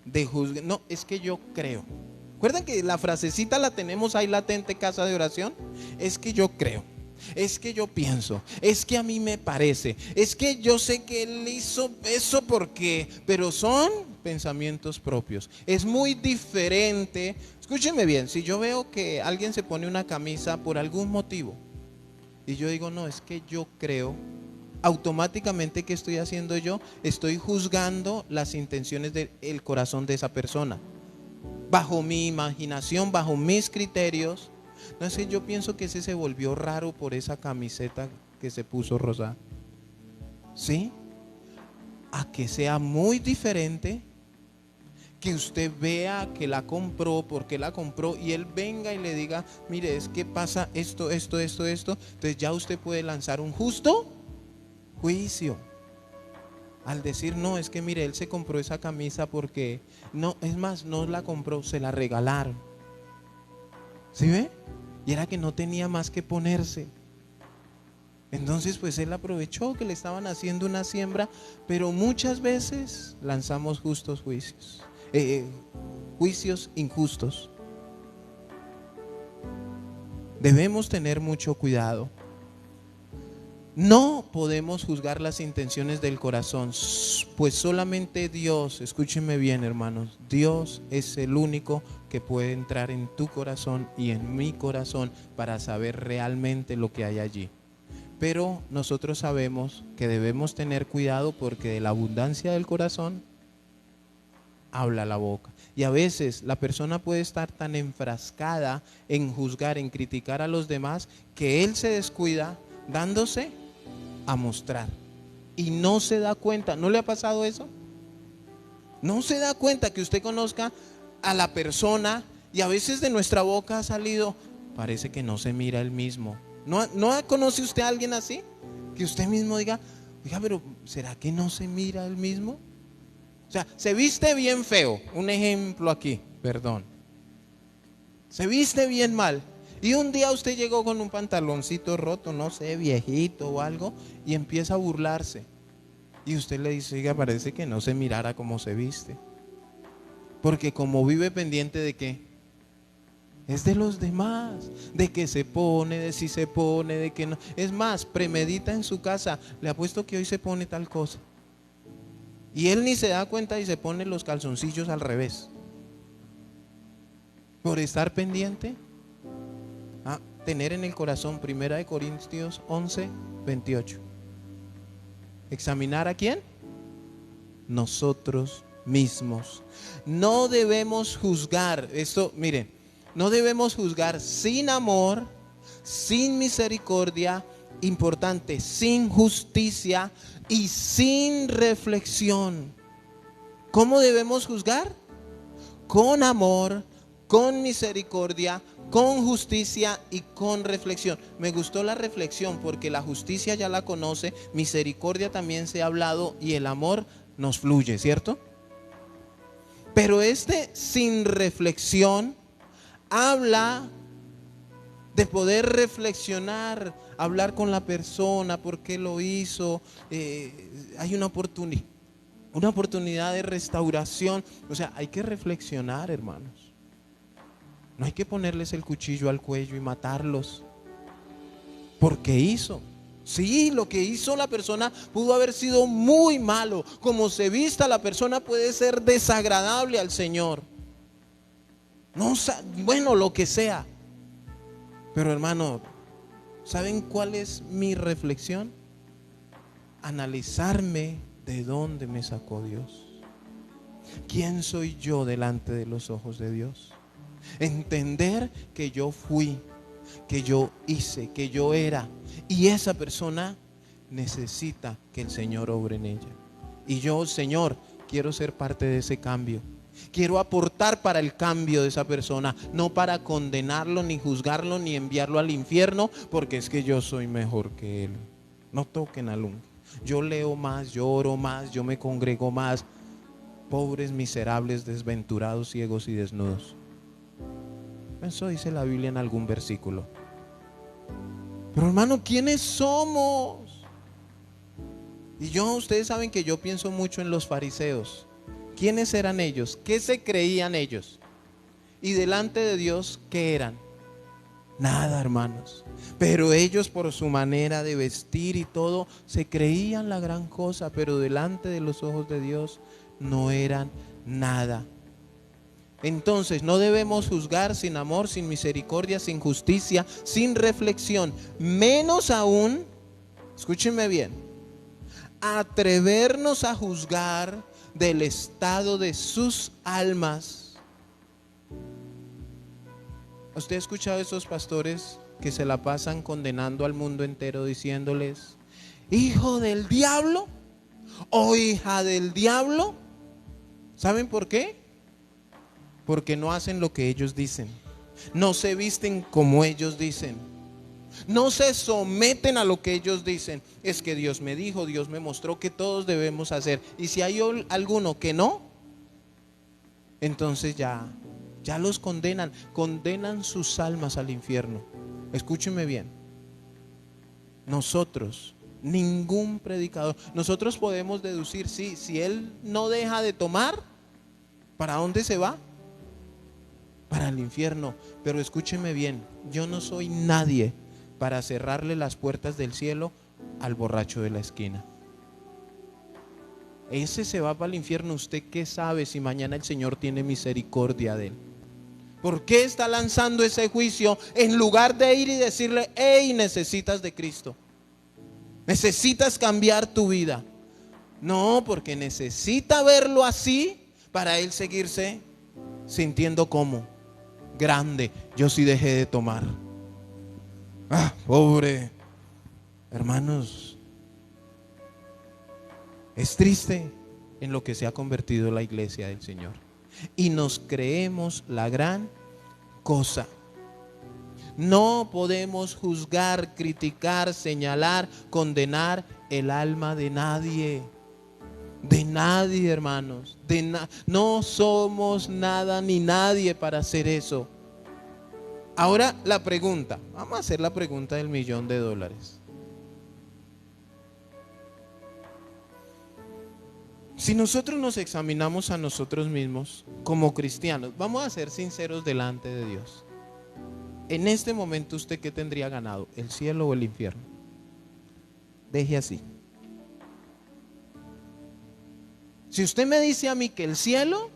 de juzgar. No, es que yo creo. ¿Recuerdan que la frasecita la tenemos ahí latente, casa de oración? Es que yo creo. Es que yo pienso, es que a mí me parece, es que yo sé que él hizo eso porque, pero son pensamientos propios. Es muy diferente. Escúcheme bien, si yo veo que alguien se pone una camisa por algún motivo y yo digo, no, es que yo creo, automáticamente, ¿qué estoy haciendo yo? Estoy juzgando las intenciones del corazón de esa persona, bajo mi imaginación, bajo mis criterios. No sé, yo pienso que ese se volvió raro por esa camiseta que se puso rosada. ¿Sí? A que sea muy diferente, que usted vea que la compró, porque la compró, y él venga y le diga, mire, es que pasa esto. Entonces ya usted puede lanzar un justo juicio. Al decir, no, es que mire, él se compró esa camisa porque, no, es más, no la compró, se la regalaron. ¿Sí ve? Y era que no tenía más que ponerse. Entonces pues él aprovechó que le estaban haciendo una siembra. Pero muchas veces lanzamos justos juicios, juicios injustos. Debemos tener mucho cuidado. No podemos juzgar las intenciones del corazón, pues solamente Dios, escúchenme bien, hermanos, Dios es el único que puede entrar en tu corazón y en mi corazón para saber realmente lo que hay allí. Pero nosotros sabemos que debemos tener cuidado, porque de la abundancia del corazón habla la boca. Y a veces la persona puede estar tan enfrascada en juzgar, en criticar a los demás, que él se descuida dándose a mostrar y no se da cuenta. ¿No le ha pasado eso? No se da cuenta que usted conozca a la persona y a veces de nuestra boca ha salido, parece que no se mira él mismo. ¿No conoce usted a alguien así? Que usted mismo diga, oiga, pero ¿será que no se mira él mismo? O sea, se viste bien feo, un ejemplo aquí, perdón. Se viste bien mal. Y un día usted llegó con un pantaloncito roto, no sé, viejito o algo, y empieza a burlarse. Y usted le dice, oiga, parece que no se mirara cómo se viste. Porque como vive pendiente de qué, es de los demás, de que se pone, de si se pone, de que no. Es más, premedita en su casa, le apuesto que hoy se pone tal cosa. Y él ni se da cuenta y se pone los calzoncillos al revés. Por estar pendiente. Tener en el corazón, 1 Corintios 11:28. ¿Examinar a quién? Nosotros mismos. No debemos juzgar. Esto, miren, No debemos juzgar sin amor, sin misericordia, importante, sin justicia y sin reflexión. ¿Cómo debemos juzgar? Con amor, con misericordia, con justicia y con reflexión. Me gustó la reflexión porque la justicia ya la conoce, misericordia también se ha hablado y el amor nos fluye, ¿cierto? Pero sin reflexión habla de poder reflexionar, hablar con la persona, por qué lo hizo. Hay una oportunidad de restauración. O sea, hay que reflexionar, hermanos. No hay que ponerles el cuchillo al cuello y matarlos. ¿Por qué hizo? Sí, lo que hizo la persona pudo haber sido muy malo. Como se vista, la persona puede ser desagradable al Señor. No, bueno, lo que sea. Pero hermano, ¿saben cuál es mi reflexión? Analizarme de dónde me sacó Dios. ¿Quién soy yo delante de los ojos de Dios? Entender que yo fui, que yo hice, que yo era, y esa persona necesita que el Señor obre en ella. Y yo, Señor, quiero ser parte de ese cambio. Quiero aportar para el cambio de esa persona, no para condenarlo, ni juzgarlo, ni enviarlo al infierno, porque es que yo soy mejor que él. No toquen al ungido. Yo leo más, yo oro más, yo me congrego más. Pobres, miserables, desventurados, ciegos y desnudos. Eso dice la Biblia en algún versículo. Pero hermano, ¿quiénes somos? Y ustedes saben que yo pienso mucho en los fariseos. ¿Quiénes eran ellos? ¿Qué se creían ellos? Y delante de Dios, ¿qué eran? Nada, hermanos. Pero ellos, por su manera de vestir y todo, se creían la gran cosa, pero delante de los ojos de Dios no eran nada. Entonces no debemos juzgar sin amor, sin misericordia, sin justicia, sin reflexión. Menos aún, escúchenme bien, atrevernos a juzgar del estado de sus almas. ¿Usted ha escuchado a esos pastores que se la pasan condenando al mundo entero diciéndoles, hijo del diablo o hija del diablo? ¿Saben por qué? Porque no hacen lo que ellos dicen, no se visten como ellos dicen, no se someten a lo que ellos dicen. Es que Dios me dijo, Dios me mostró que todos debemos hacer. Y si hay alguno que no, entonces ya los condenan sus almas al infierno. Escúcheme bien. Nosotros, ningún predicador, nosotros podemos deducir, sí, si él no deja de tomar, ¿para dónde se va? Para el infierno. Pero escúcheme bien, yo no soy nadie para cerrarle las puertas del cielo al borracho de la esquina. Ese se va para el infierno. ¿Usted qué sabe si mañana el Señor tiene misericordia de él? ¿Por qué está lanzando ese juicio en lugar de ir y decirle, hey, necesitas de Cristo? Necesitas cambiar tu vida. No, porque necesita verlo así para él seguirse sintiendo como grande. Yo sí dejé de tomar. Pobre. Hermanos, es triste en lo que se ha convertido la iglesia del Señor. Y nos creemos la gran cosa. No podemos juzgar, criticar, señalar, condenar el alma de nadie. De nadie, hermanos. No somos nada ni nadie para hacer eso. Ahora la pregunta. Vamos a hacer la pregunta del $1.000.000. Si nosotros nos examinamos a nosotros mismos como cristianos, vamos a ser sinceros delante de Dios. En este momento, ¿usted qué tendría ganado? ¿El cielo o el infierno? Deje así. Si usted me dice a mí que el cielo,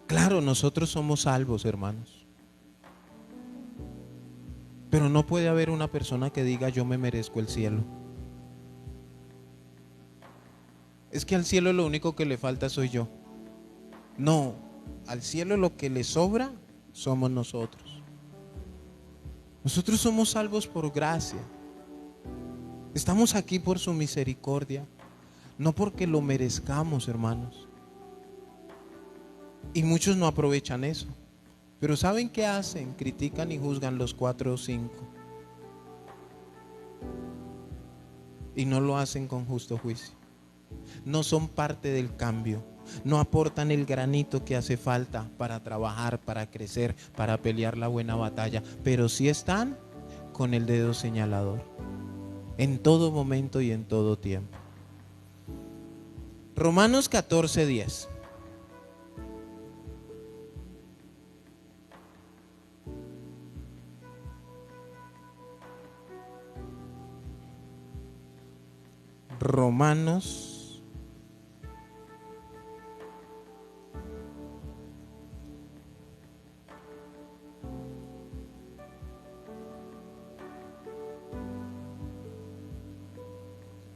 claro, nosotros somos salvos, hermanos. Pero no puede haber una persona que diga yo me merezco el cielo. Es que al cielo lo único que le falta soy yo. No, al cielo lo que le sobra somos nosotros. Nosotros somos salvos por gracia. Estamos aquí por su misericordia, no porque lo merezcamos, hermanos. Y muchos no aprovechan eso. Pero ¿saben qué hacen? Critican y juzgan los 4 o 5. Y no lo hacen con justo juicio. No son parte del cambio. No aportan el granito que hace falta para trabajar, para crecer, para pelear la buena batalla. Pero sí están con el dedo señalador. En todo momento y en todo tiempo. Romanos 14:10. Romanos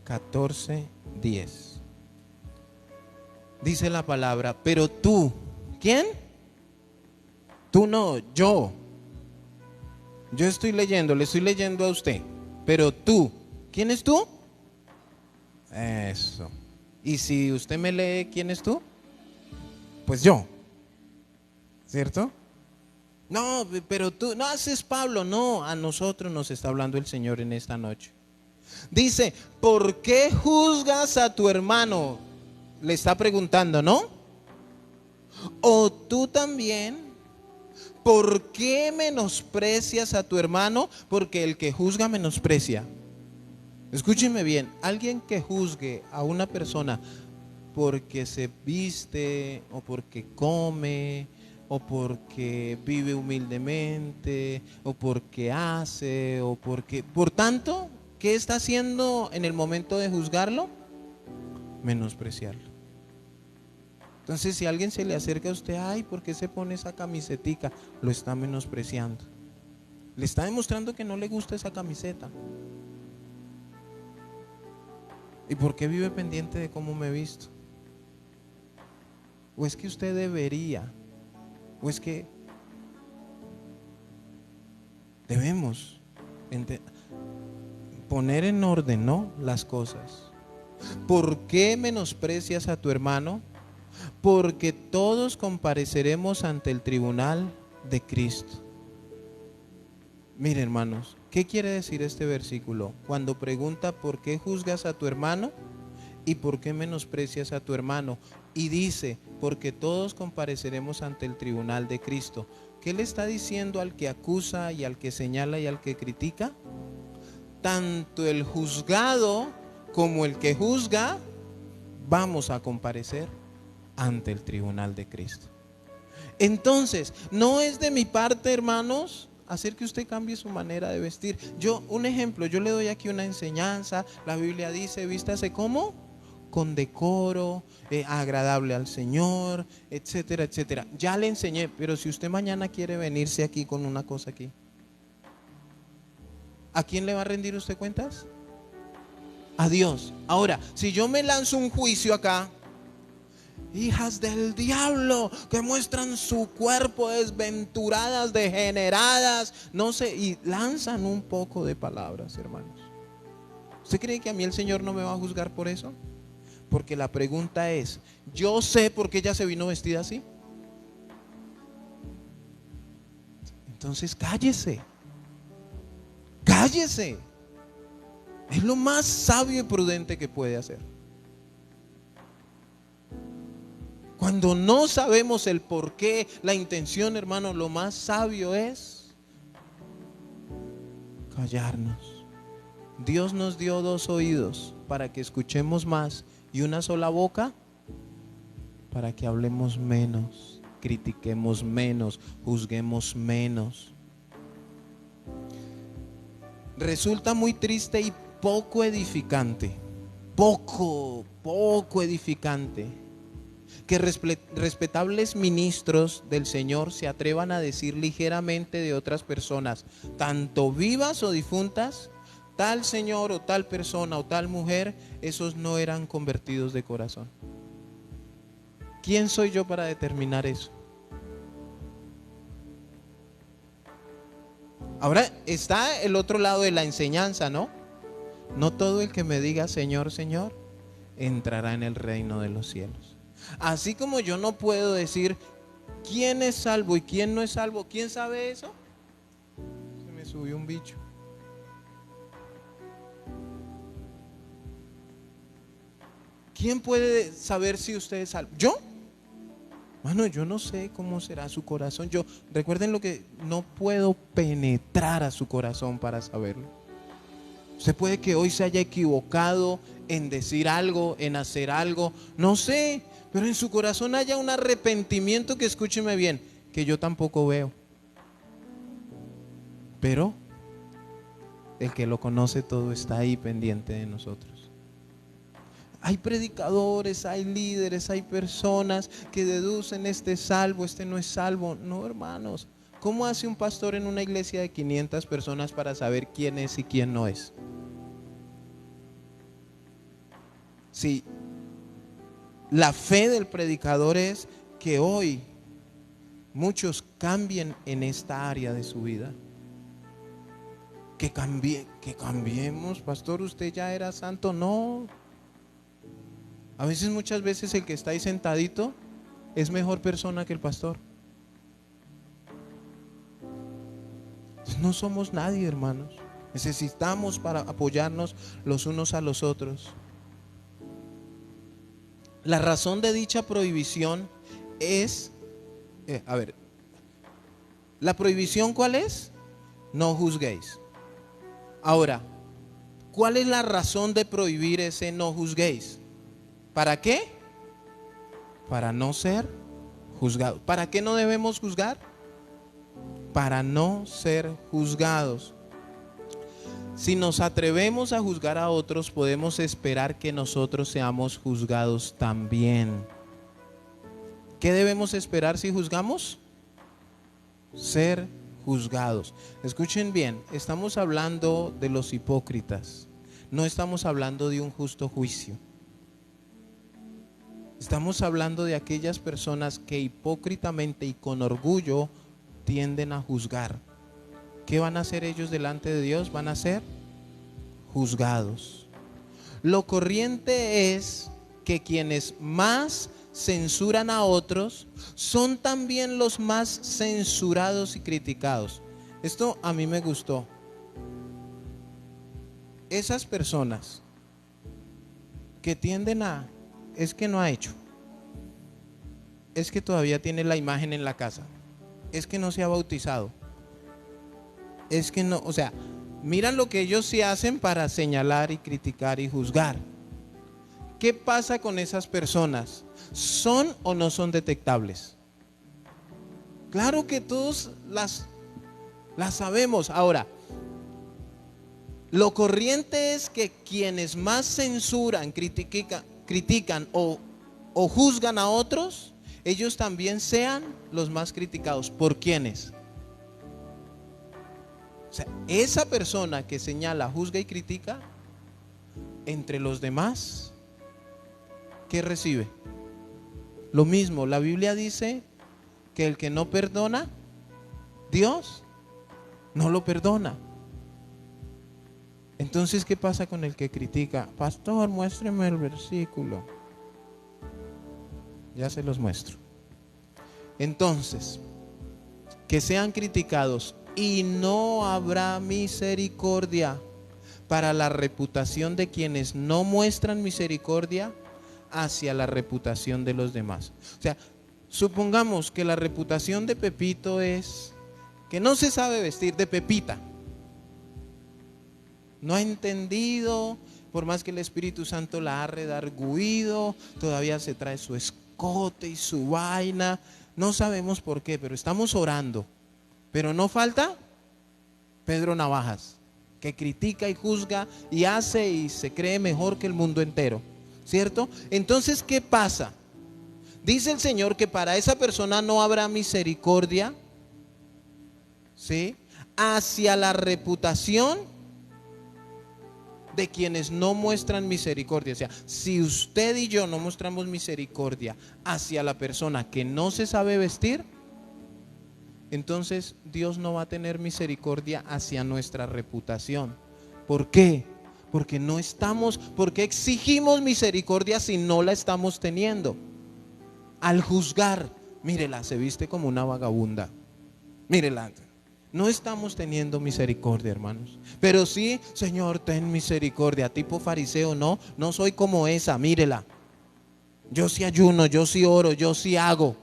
14:10. Dice la palabra, pero tú, ¿quién? Tú no, yo. Yo estoy leyendo, le estoy leyendo a usted. Pero tú, ¿quién es tú? Eso. Y si usted me lee, ¿quién es tú? Pues yo. ¿Cierto? No, pero tú, no haces Pablo, no, a nosotros nos está hablando el Señor en esta noche. Dice, ¿por qué juzgas a tu hermano? Le está preguntando, ¿no? O tú también, ¿por qué menosprecias a tu hermano? Porque el que juzga menosprecia. Escúcheme bien, alguien que juzgue a una persona porque se viste o porque come o porque vive humildemente o porque hace o porque... Por tanto, ¿qué está haciendo en el momento de juzgarlo? Menospreciarlo. Entonces, si alguien se le acerca a usted, ay, ¿por qué se pone esa camisetica? Lo está menospreciando. Le está demostrando que no le gusta esa camiseta. ¿Y por qué vive pendiente de cómo me he visto? ¿O es que usted debería? ¿O es que debemos poner en orden, ¿no?, las cosas? ¿Por qué menosprecias a tu hermano? Porque todos compareceremos ante el tribunal de Cristo. Mire, hermanos, ¿qué quiere decir este versículo? Cuando pregunta ¿por qué juzgas a tu hermano? ¿Y por qué menosprecias a tu hermano? Y dice, porque todos compareceremos ante el tribunal de Cristo. ¿Qué le está diciendo al que acusa y al que señala y al que critica? Tanto el juzgado como el que juzga vamos a comparecer ante el tribunal de Cristo. Entonces, no es de mi parte, hermanos, hacer que usted cambie su manera de vestir. Un ejemplo, yo le doy aquí una enseñanza. La Biblia dice, vístase como con decoro, agradable al Señor, etcétera, etcétera. Ya le enseñé, pero si usted mañana quiere venirse aquí con una cosa aquí, ¿a quién le va a rendir usted cuentas? A Dios. Ahora, si yo me lanzo un juicio acá, hijas del diablo que muestran su cuerpo desventuradas, degeneradas, no sé, y lanzan un poco de palabras, hermanos. ¿Usted cree que a mí el Señor no me va a juzgar por eso? Porque la pregunta es, ¿yo sé por qué ella se vino vestida así? Entonces cállese. Cállese. Es lo más sabio y prudente que puede hacer. Cuando no sabemos el por qué, la intención, hermano, lo más sabio es callarnos. Dios nos dio 2 oídos para que escuchemos más y una sola boca para que hablemos menos, critiquemos menos, juzguemos menos. Resulta muy triste y poco edificante, poco edificante, Que respetables ministros del Señor se atrevan a decir ligeramente de otras personas, tanto vivas o difuntas, tal señor o tal persona o tal mujer, esos no eran convertidos de corazón. ¿Quién soy yo para determinar eso? Ahora está el otro lado de la enseñanza, ¿no? No todo el que me diga Señor, Señor, entrará en el reino de los cielos. Así como yo no puedo decir quién es salvo y quién no es salvo. ¿Quién sabe eso? Se me subió un bicho. ¿Quién puede saber si usted es salvo? ¿Yo? Mano, yo no sé cómo será su corazón. Recuerden lo que no puedo penetrar a su corazón para saberlo. Usted puede que hoy se haya equivocado en decir algo, en hacer algo, no sé, pero en su corazón haya un arrepentimiento que, escúcheme bien, que yo tampoco veo. Pero el que lo conoce todo está ahí pendiente de nosotros. Hay predicadores, hay líderes, hay personas que deducen este es salvo, este no es salvo. No, hermanos, ¿cómo hace un pastor en una iglesia de 500 personas para saber quién es y quién no es? Sí, la fe del predicador es que hoy muchos cambien en esta área de su vida. Que cambiemos, pastor, usted ya era santo. No. A veces, muchas veces el que está ahí sentadito es mejor persona que el pastor. No somos nadie, hermanos. Necesitamos para apoyarnos los unos a los otros. La razón de dicha prohibición es, ¿la prohibición cuál es? No juzguéis. Ahora, ¿cuál es la razón de prohibir ese no juzguéis? ¿Para qué? Para no ser juzgados. ¿Para qué no debemos juzgar? Para no ser juzgados. Si nos atrevemos a juzgar a otros, podemos esperar que nosotros seamos juzgados también. ¿Qué debemos esperar si juzgamos? Ser juzgados. Escuchen bien, estamos hablando de los hipócritas. No estamos hablando de un justo juicio. Estamos hablando de aquellas personas que hipócritamente y con orgullo tienden a juzgar. ¿Qué van a hacer ellos delante de Dios? Van a ser juzgados. Lo corriente es que quienes más censuran a otros son también los más censurados y criticados. Esto a mí me gustó. Esas personas que tienden a, es que no ha hecho, es que todavía tiene la imagen en la casa, es que no se ha bautizado, es que no, o sea, miran lo que ellos sí hacen para señalar y criticar y juzgar. ¿Qué pasa con esas personas? ¿Son o no son detectables? Claro que todos las sabemos. Ahora, lo corriente es que quienes más censuran, critican o juzgan a otros, ellos también sean los más criticados. ¿Por quiénes? O sea, esa persona que señala, juzga y critica, entre los demás, ¿qué recibe? Lo mismo, la Biblia dice que el que no perdona, Dios no lo perdona. Entonces, ¿qué pasa con el que critica? Pastor, muéstreme el versículo. Ya se los muestro. Entonces, que sean criticados y no habrá misericordia para la reputación de quienes no muestran misericordia hacia la reputación de los demás. O sea, supongamos que la reputación de Pepito es que no se sabe vestir, de Pepita. No ha entendido, por más que el Espíritu Santo la ha redarguido, todavía se trae su escote y su vaina. No sabemos por qué, pero estamos orando. Pero no falta Pedro Navajas, que critica y juzga y hace y se cree mejor que el mundo entero, ¿cierto? Entonces, ¿qué pasa? Dice el Señor que para esa persona no habrá misericordia, ¿sí?, hacia la reputación de quienes no muestran misericordia. O sea, si usted y yo no mostramos misericordia hacia la persona que no se sabe vestir, entonces Dios no va a tener misericordia hacia nuestra reputación. ¿Por qué? Porque no estamos, porque exigimos misericordia si no la estamos teniendo. Al juzgar, mírela, se viste como una vagabunda, mírela. No estamos teniendo misericordia, hermanos. Pero sí, Señor, ten misericordia. Tipo fariseo, no soy como esa, mírela. Yo sí ayuno, yo sí oro, yo sí hago.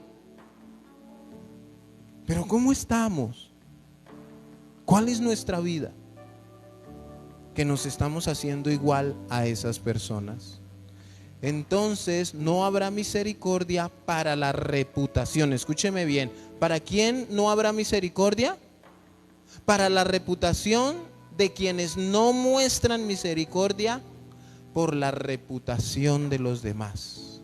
Pero ¿cómo estamos? ¿Cuál es nuestra vida? Que nos estamos haciendo igual a esas personas. Entonces no habrá misericordia para la reputación. Escúcheme bien. ¿Para quién no habrá misericordia? Para la reputación de quienes no muestran misericordia por la reputación de los demás.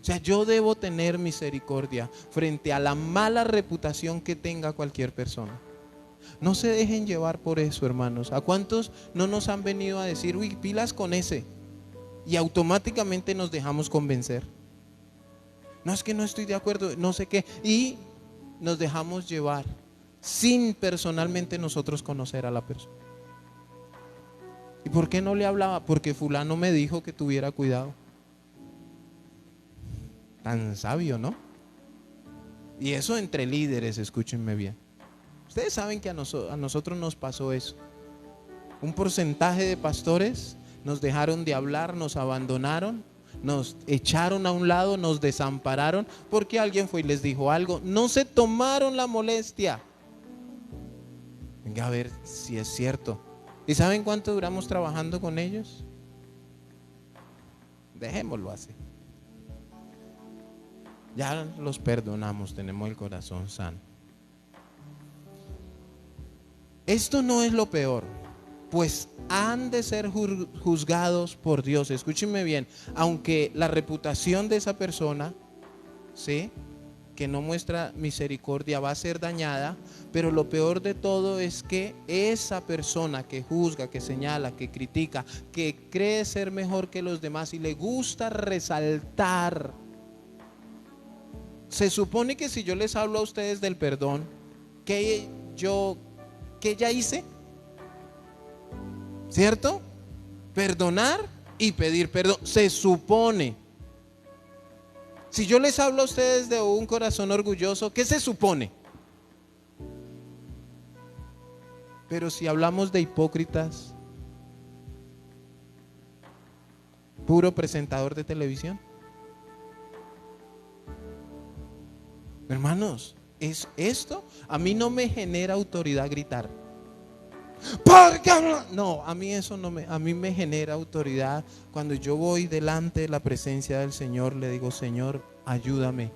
O sea, yo debo tener misericordia frente a la mala reputación que tenga cualquier persona. No se dejen llevar por eso, hermanos. ¿A cuántos no nos han venido a decir, uy, pilas con ese? Y automáticamente nos dejamos convencer. No, es que no estoy de acuerdo, no sé qué. Y nos dejamos llevar sin personalmente nosotros conocer a la persona. ¿Y por qué no le hablaba? Porque fulano me dijo que tuviera cuidado. Tan sabio, ¿no? Y eso entre líderes, escúchenme bien. Ustedes saben que a nosotros nos pasó eso. Un porcentaje de pastores nos dejaron de hablar, nos abandonaron, nos echaron a un lado, nos desampararon porque alguien fue y les dijo algo. No se tomaron la molestia. Venga a ver si es cierto. ¿Y saben cuánto duramos trabajando con ellos? Dejémoslo así. Ya los perdonamos, tenemos el corazón sano. Esto no es lo peor, pues han de ser juzgados por Dios. Escúchenme bien, aunque la reputación de esa persona, ¿sí?, que no muestra misericordia va a ser dañada, pero lo peor de todo es que esa persona que juzga, que señala, que critica, que cree ser mejor que los demás y le gusta resaltar, se supone que si yo les hablo a ustedes del perdón, ¿qué ya hice? ¿Cierto? Perdonar y pedir perdón, se supone. Si yo les hablo a ustedes de un corazón orgulloso, ¿qué se supone? Pero si hablamos de hipócritas, puro presentador de televisión. Hermanos, es esto, a mí no me genera autoridad gritar. ¿Por qué habla? No, a mí eso no a mí me genera autoridad cuando yo voy delante de la presencia del Señor, le digo, Señor, ayúdame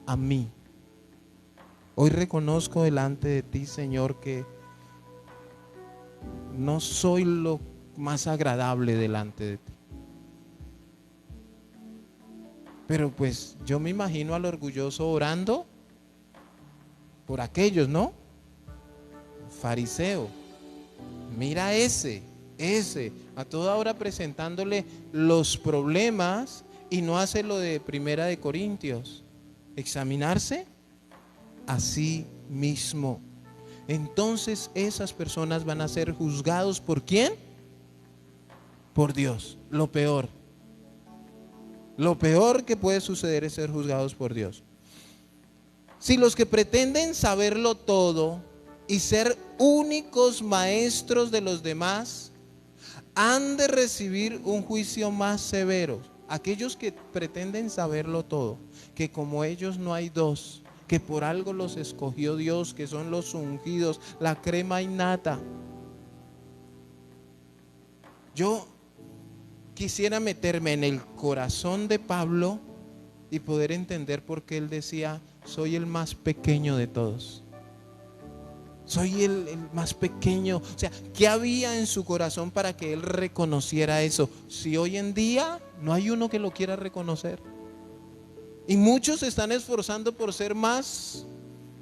a mí. Hoy reconozco delante de ti, Señor, que no soy lo más agradable delante de ti. Pero pues yo me imagino al orgulloso orando por aquellos, ¿no? Fariseo. Mira ese, a toda hora presentándole los problemas y no hace lo de Primera de Corintios, examinarse a sí mismo. Entonces esas personas van a ser juzgados ¿por quién? Por Dios. Lo peor que puede suceder es ser juzgados por Dios. Si los que pretenden saberlo todo y ser únicos maestros de los demás han de recibir un juicio más severo. Aquellos que pretenden saberlo todo, que como ellos no hay dos, que por algo los escogió Dios, que son los ungidos, la crema innata. Yo quisiera meterme en el corazón de Pablo y poder entender por qué él decía, soy el más pequeño de todos. Soy el más pequeño. O sea, ¿qué había en su corazón para que él reconociera eso? Si hoy en día no hay uno que lo quiera reconocer. Y muchos se están esforzando por ser más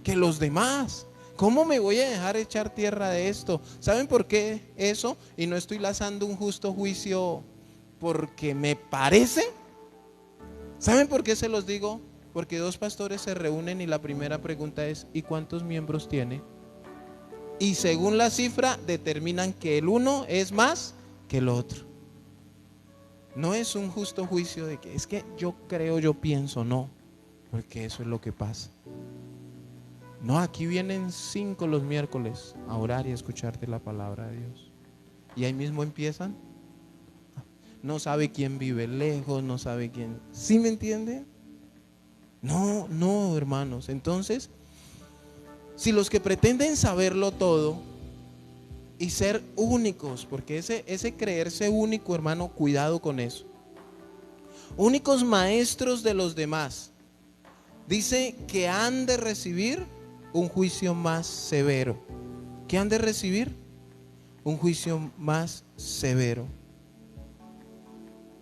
que los demás. ¿Cómo me voy a dejar echar tierra de esto? ¿Saben por qué eso? Y no estoy lanzando un justo juicio porque me parece. ¿Saben por qué se los digo? Porque dos pastores se reúnen y la primera pregunta es: ¿y cuántos miembros tiene? Y según la cifra determinan que el uno es más que el otro. No es un justo juicio de que es que yo creo, yo pienso, no, porque eso es lo que pasa. No, aquí vienen 5 los miércoles a orar y a escucharte la palabra de Dios. Y ahí mismo empiezan. No sabe quién vive lejos, no sabe quién. ¿Sí me entiende? No, no, hermanos. Entonces, si los que pretenden saberlo todo y ser únicos, porque ese creerse único, hermano, cuidado con eso. Únicos maestros de los demás. Dice que han de recibir un juicio más severo. ¿Qué han de recibir? Un juicio más severo.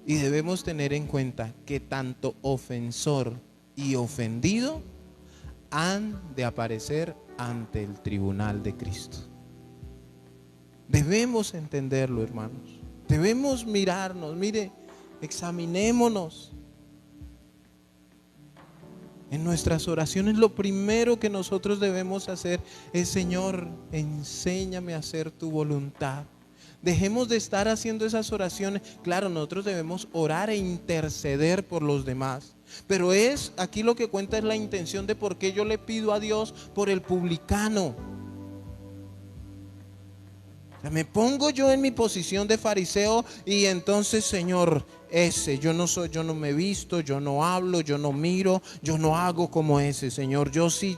Y debemos tener en cuenta que tanto ofensor y ofendido han de aparecer ante el tribunal de Cristo. Debemos entenderlo, hermanos. Debemos mirarnos, mire, examinémonos. En nuestras oraciones lo primero que nosotros debemos hacer es: Señor, enséñame a hacer tu voluntad. Dejemos de estar haciendo esas oraciones. Claro, nosotros debemos orar e interceder por los demás. Pero aquí lo que cuenta es la intención de por qué yo le pido a Dios por el publicano. O sea, me pongo yo en mi posición de fariseo y entonces, Señor, yo no me visto, yo no hablo, yo no miro, yo no hago como ese, Señor. Yo sí.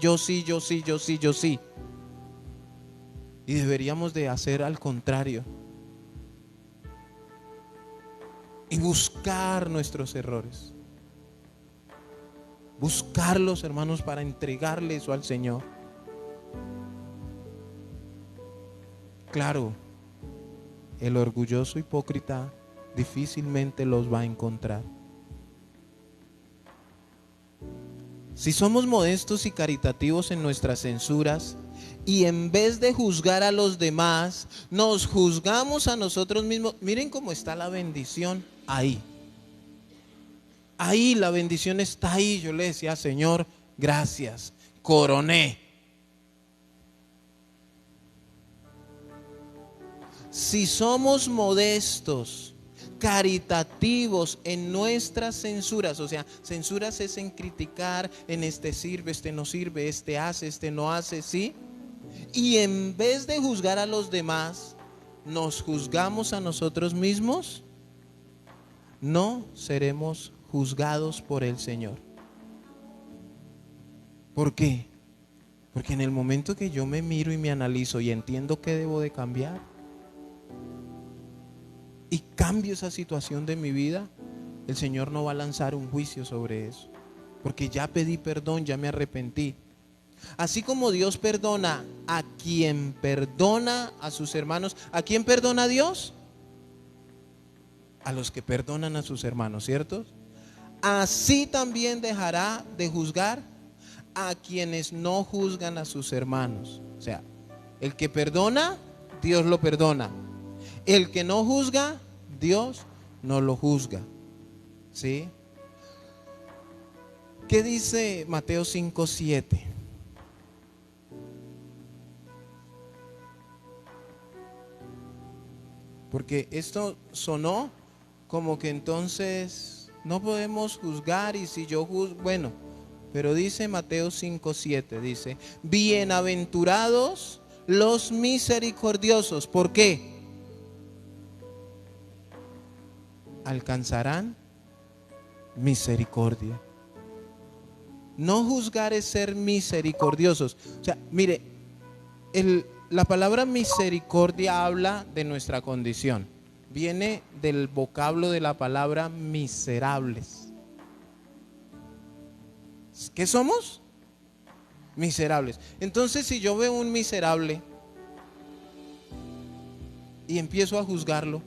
Y deberíamos de hacer al contrario. Y buscar nuestros errores. Buscarlos, hermanos, para entregarle eso al Señor. Claro, el orgulloso hipócrita difícilmente los va a encontrar. Si somos modestos y caritativos en nuestras censuras, y en vez de juzgar a los demás, nos juzgamos a nosotros mismos, miren cómo está la bendición ahí. Ahí la bendición está ahí. Yo le decía: Señor, gracias, coroné. Si somos modestos, caritativos en nuestras censuras, o sea, censuras es en criticar, en este sirve, este no sirve, este hace, este no hace, ¿sí? Y en vez de juzgar a los demás, nos juzgamos a nosotros mismos, no seremos juzgados por el Señor. ¿Por qué? Porque en el momento que yo me miro y me analizo y entiendo que debo de cambiar, y cambio esa situación de mi vida, el Señor no va a lanzar un juicio sobre eso, porque ya pedí perdón, ya me arrepentí. Así como Dios perdona a quien perdona a sus hermanos. ¿A quién perdona Dios? A los que perdonan a sus hermanos, ¿cierto? Así también dejará de juzgar a quienes no juzgan a sus hermanos. O sea, el que perdona, Dios lo perdona. El que no juzga, Dios no lo juzga. ¿Sí? ¿Qué dice Mateo 5:7? Porque esto sonó como que entonces no podemos juzgar, y si yo juzgo, bueno, pero dice Mateo 5:7, dice: bienaventurados los misericordiosos. ¿Por qué? Alcanzarán misericordia. No juzgar es ser misericordiosos. O sea, mire, la palabra misericordia habla de nuestra condición. Viene del vocablo de la palabra miserables. ¿Qué somos? Miserables. Entonces, si yo veo un miserable y empiezo a juzgarlo,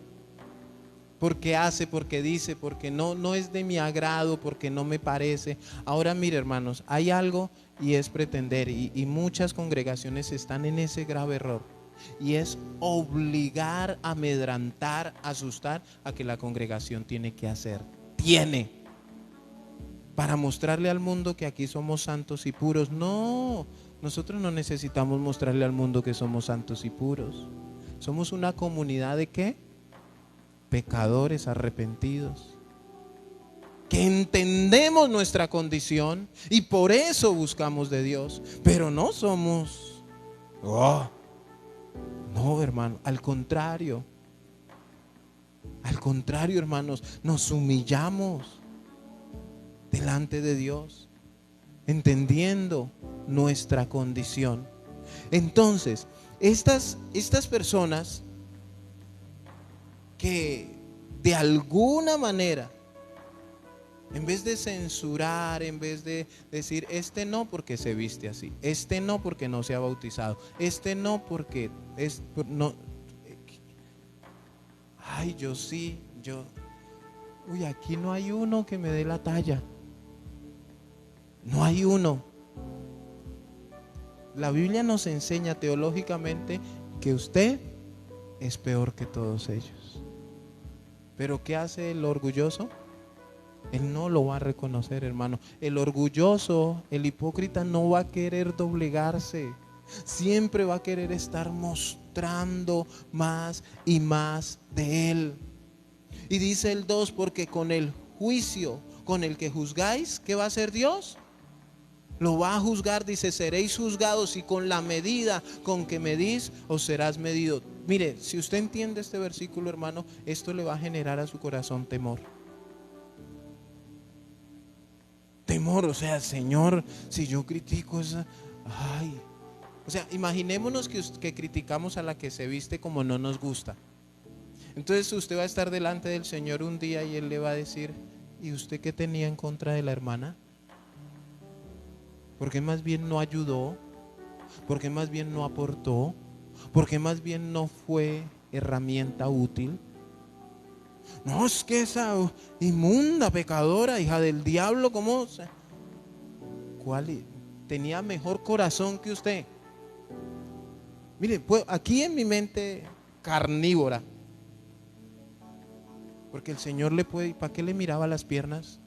porque hace, porque dice, porque no es de mi agrado, porque no me parece. Ahora mire, hermanos, hay algo y es pretender, y muchas congregaciones están en ese grave error, y es obligar, amedrantar, asustar a que la congregación tiene que hacer, para mostrarle al mundo que aquí somos santos y puros. No, nosotros no necesitamos mostrarle al mundo que somos santos y puros. Somos una comunidad de ¿qué? Pecadores arrepentidos, que entendemos nuestra condición y por eso buscamos de Dios, pero no somos, no, hermano, al contrario, hermanos, nos humillamos delante de Dios, entendiendo nuestra condición. Entonces, estas personas que de alguna manera, en vez de censurar, en vez de decir este no porque se viste así, este no porque no se ha bautizado, este no porque no, ay, aquí no hay uno que me dé la talla, no hay uno. La Biblia nos enseña teológicamente que usted es peor que todos ellos. Pero ¿qué hace el orgulloso? Él no lo va a reconocer, hermano. El orgulloso, el hipócrita, no va a querer doblegarse. Siempre va a querer estar mostrando más y más de él. Y dice el 2, porque con el juicio con el que juzgáis, ¿qué va a hacer Dios? Lo va a juzgar, dice, seréis juzgados y con la medida con que medís os serás medido. Mire, si usted entiende este versículo, hermano, esto le va a generar a su corazón temor. Temor, o sea, Señor, si yo critico esa, o sea, imaginémonos que criticamos a la que se viste como no nos gusta. Entonces usted va a estar delante del Señor un día y Él le va a decir, ¿y usted qué tenía en contra de la hermana? ¿Por qué más bien no ayudó? ¿Por qué más bien no aportó? ¿Por qué más bien no fue herramienta útil? No, es que esa inmunda, pecadora, hija del diablo, ¿cómo? ¿Cuál? Tenía mejor corazón que usted. Mire, pues aquí en mi mente carnívora, porque el Señor le puede, ¿para qué le miraba las piernas?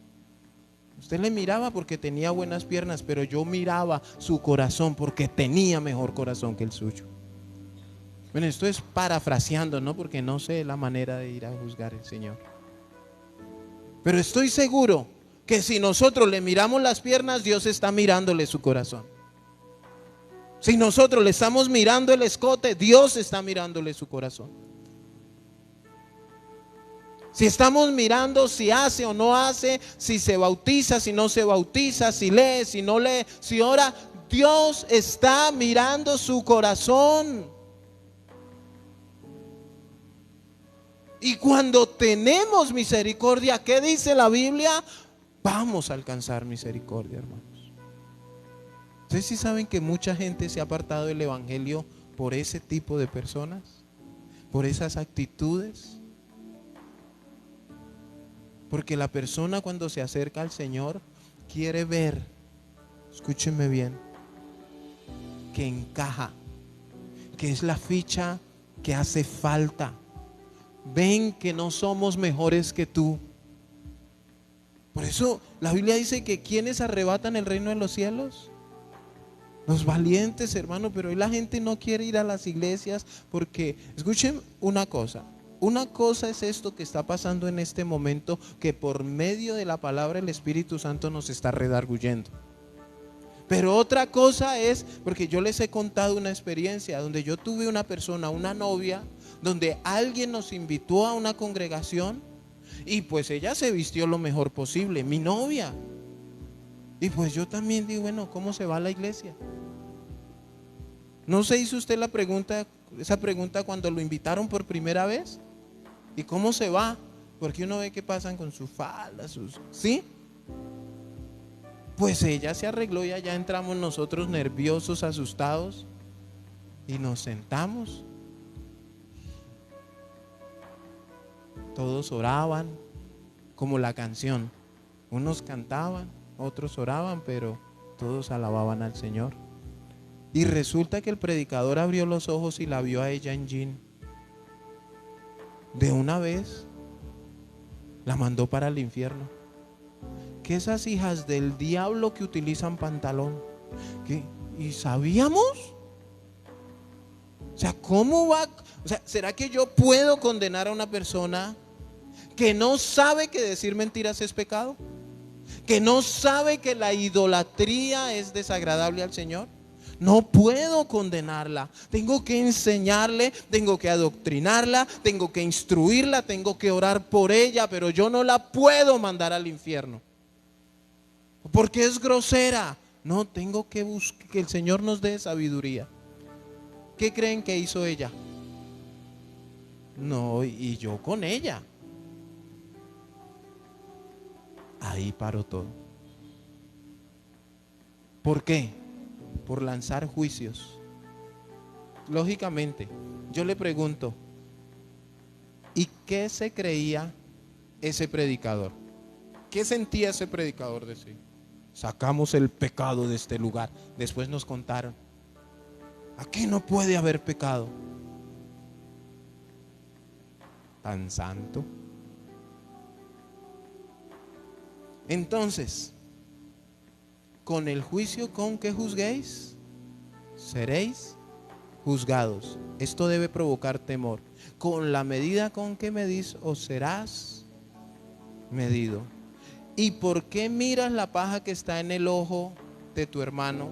Usted le miraba porque tenía buenas piernas, pero yo miraba su corazón porque tenía mejor corazón que el suyo. Bueno, esto es parafraseando, ¿no? Porque no sé la manera de ir a juzgar al Señor. Pero estoy seguro que si nosotros le miramos las piernas, Dios está mirándole su corazón. Si nosotros le estamos mirando el escote, Dios está mirándole su corazón. Si estamos mirando si hace o no hace, si se bautiza, si no se bautiza, si lee, si no lee, si ora, Dios está mirando su corazón. Y cuando tenemos misericordia, ¿qué dice la Biblia? Vamos a alcanzar misericordia, hermanos. ¿Ustedes sí saben que mucha gente se ha apartado del evangelio por ese tipo de personas? Por esas actitudes. Porque la persona cuando se acerca al Señor quiere ver, escúchenme bien, que encaja, que es la ficha que hace falta. Ven que no somos mejores que tú. Por eso la Biblia dice que ¿quiénes arrebatan el reino de los cielos? Los valientes, hermano. Pero hoy la gente no quiere ir a las iglesias porque, escuchen una cosa es esto que está pasando en este momento, que por medio de la palabra el Espíritu Santo nos está redarguyendo. Pero otra cosa es, porque yo les he contado una experiencia donde yo tuve una persona, una novia, donde alguien nos invitó a una congregación y pues ella se vistió lo mejor posible, mi novia. Y pues yo también digo, bueno, ¿cómo se va a la iglesia? ¿No se hizo usted esa pregunta cuando lo invitaron por primera vez? ¿Y cómo se va? Porque uno ve que pasan con su falda, ¿sí? Pues ella se arregló y allá entramos nosotros nerviosos, asustados, y nos sentamos. Todos oraban, como la canción. Unos cantaban, otros oraban, pero todos alababan al Señor. Y resulta que el predicador abrió los ojos y la vio a ella en jean. De una vez la mandó para el infierno. Que esas hijas del diablo que utilizan pantalón. ¿Qué? ¿Y sabíamos? O sea, ¿cómo va? O sea, ¿será que yo puedo condenar a una persona que no sabe que decir mentiras es pecado? ¿Que no sabe que la idolatría es desagradable al Señor? No puedo condenarla. Tengo que enseñarle, tengo que adoctrinarla, tengo que instruirla, tengo que orar por ella, pero yo no la puedo mandar al infierno. Porque es grosera. No, tengo que buscar que el Señor nos dé sabiduría. ¿Qué creen que hizo ella? No, y yo con ella. Ahí paró todo. ¿Por qué? Por lanzar juicios. Lógicamente, yo le pregunto, ¿y qué se creía ese predicador? ¿Qué sentía ese predicador de sí? Sacamos el pecado de este lugar. Después nos contaron, aquí no puede haber pecado. Tan santo. Entonces, con el juicio con que juzguéis, seréis juzgados. Esto debe provocar temor. Con la medida con que medís, os serás medido. ¿Y por qué miras la paja que está en el ojo de tu hermano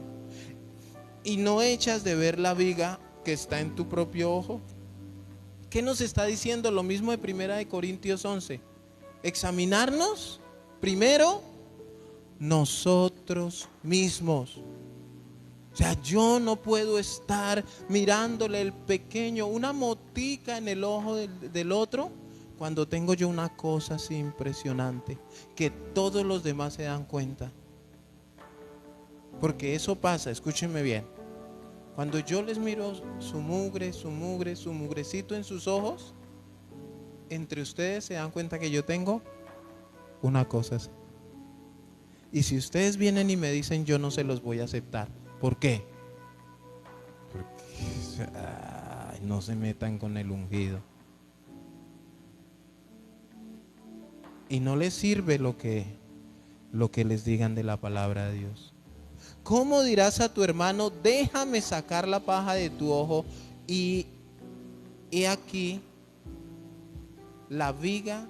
y no echas de ver la viga que está en tu propio ojo? ¿Qué nos está diciendo? Lo mismo de 1 Corintios 11. Examinarnos primero nosotros mismos. O sea, yo no puedo estar mirándole el pequeño, una motica en el ojo del otro, cuando tengo yo una cosa así impresionante, que todos los demás se dan cuenta. Porque eso pasa, escúchenme bien. Cuando yo les miro su mugre, su mugrecito en sus ojos, entre ustedes se dan cuenta que yo tengo una cosa así. Y si ustedes vienen y me dicen, yo no se los voy a aceptar. ¿Por qué? Porque no se metan con el ungido. Y no les sirve lo que les digan de la palabra de Dios. ¿Cómo dirás a tu hermano, déjame sacar la paja de tu ojo y he aquí la viga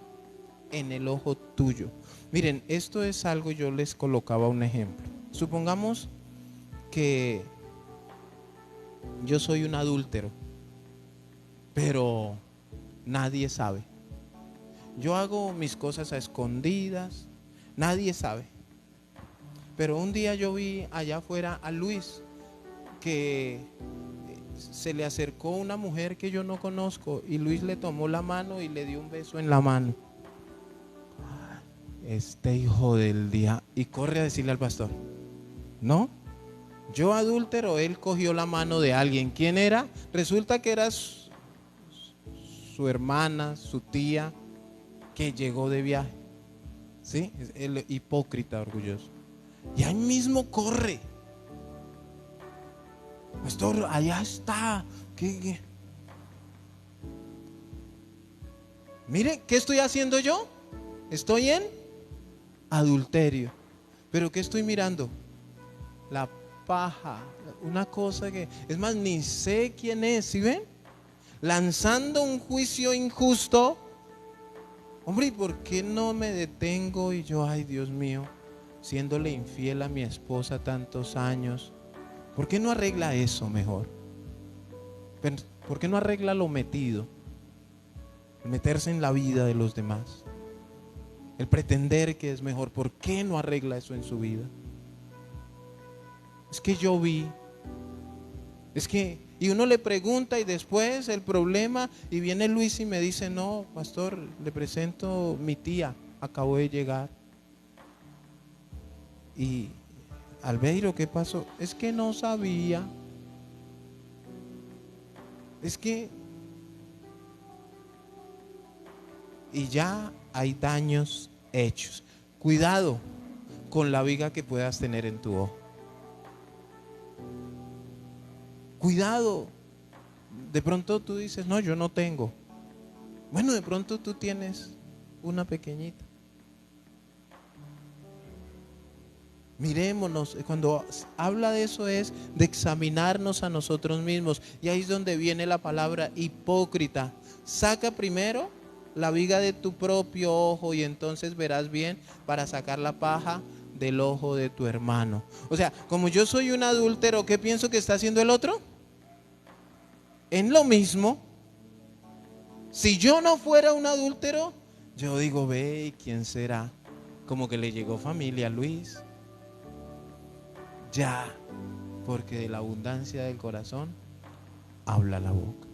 en el ojo tuyo? Miren, esto es algo, yo les colocaba un ejemplo. Supongamos que yo soy un adúltero, pero nadie sabe. Yo hago mis cosas a escondidas, nadie sabe. Pero un día yo vi allá afuera a Luis, que se le acercó una mujer que yo no conozco y Luis le tomó la mano y le dio un beso en la mano. Este hijo del día, y corre a decirle al pastor, no, yo adúltero, él cogió la mano de alguien. ¿Quién era? Resulta que era su hermana, su tía, que llegó de viaje. ¿Sí? El hipócrita orgulloso. Y ahí mismo corre. Pastor, allá está. ¿Qué? Mire, ¿qué estoy haciendo yo? Estoy en adulterio. ¿Pero qué estoy mirando? La paja. Una cosa que, es más, ni sé quién es. ¿Sí ven? Lanzando un juicio injusto. Hombre, ¿y por qué no me detengo y yo, ay Dios mío, siéndole infiel a mi esposa tantos años? ¿Por qué no arregla eso mejor? ¿Por qué no arregla lo metido? El meterse en la vida de los demás, el pretender que es mejor. ¿Por qué no arregla eso en su vida? Es que yo vi, y uno le pregunta y después el problema, y viene Luis y me dice, no, pastor, le presento mi tía, acabó de llegar. Y Albeiro, ¿qué pasó? Es que no sabía. Es que y ya hay daños hechos. Cuidado con la viga que puedas tener en tu ojo. Cuidado. De pronto tú dices, no, yo no tengo. Bueno, de pronto tú tienes una pequeñita. Mirémonos, cuando habla de eso es de examinarnos a nosotros mismos. Y ahí es donde viene la palabra hipócrita. Saca primero la viga de tu propio ojo y entonces verás bien para sacar la paja del ojo de tu hermano. O sea, como yo soy un adúltero, ¿qué pienso que está haciendo el otro? En lo mismo. Si yo no fuera un adúltero, yo digo, ve, ¿quién será? Como que le llegó familia a Luis. Ya, porque de la abundancia del corazón habla la boca.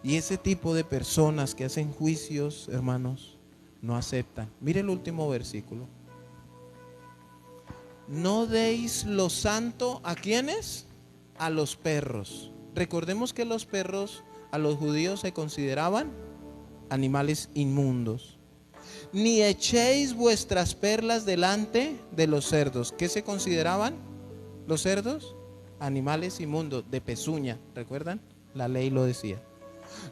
Y ese tipo de personas que hacen juicios, hermanos, no aceptan. Mire el último versículo. No deis lo santo ¿a quiénes? A los perros. Recordemos que los perros a los judíos se consideraban animales inmundos. Ni echéis vuestras perlas delante de los cerdos. ¿Qué se consideraban los cerdos? Animales inmundos, de pezuña. ¿Recuerdan? La ley lo decía.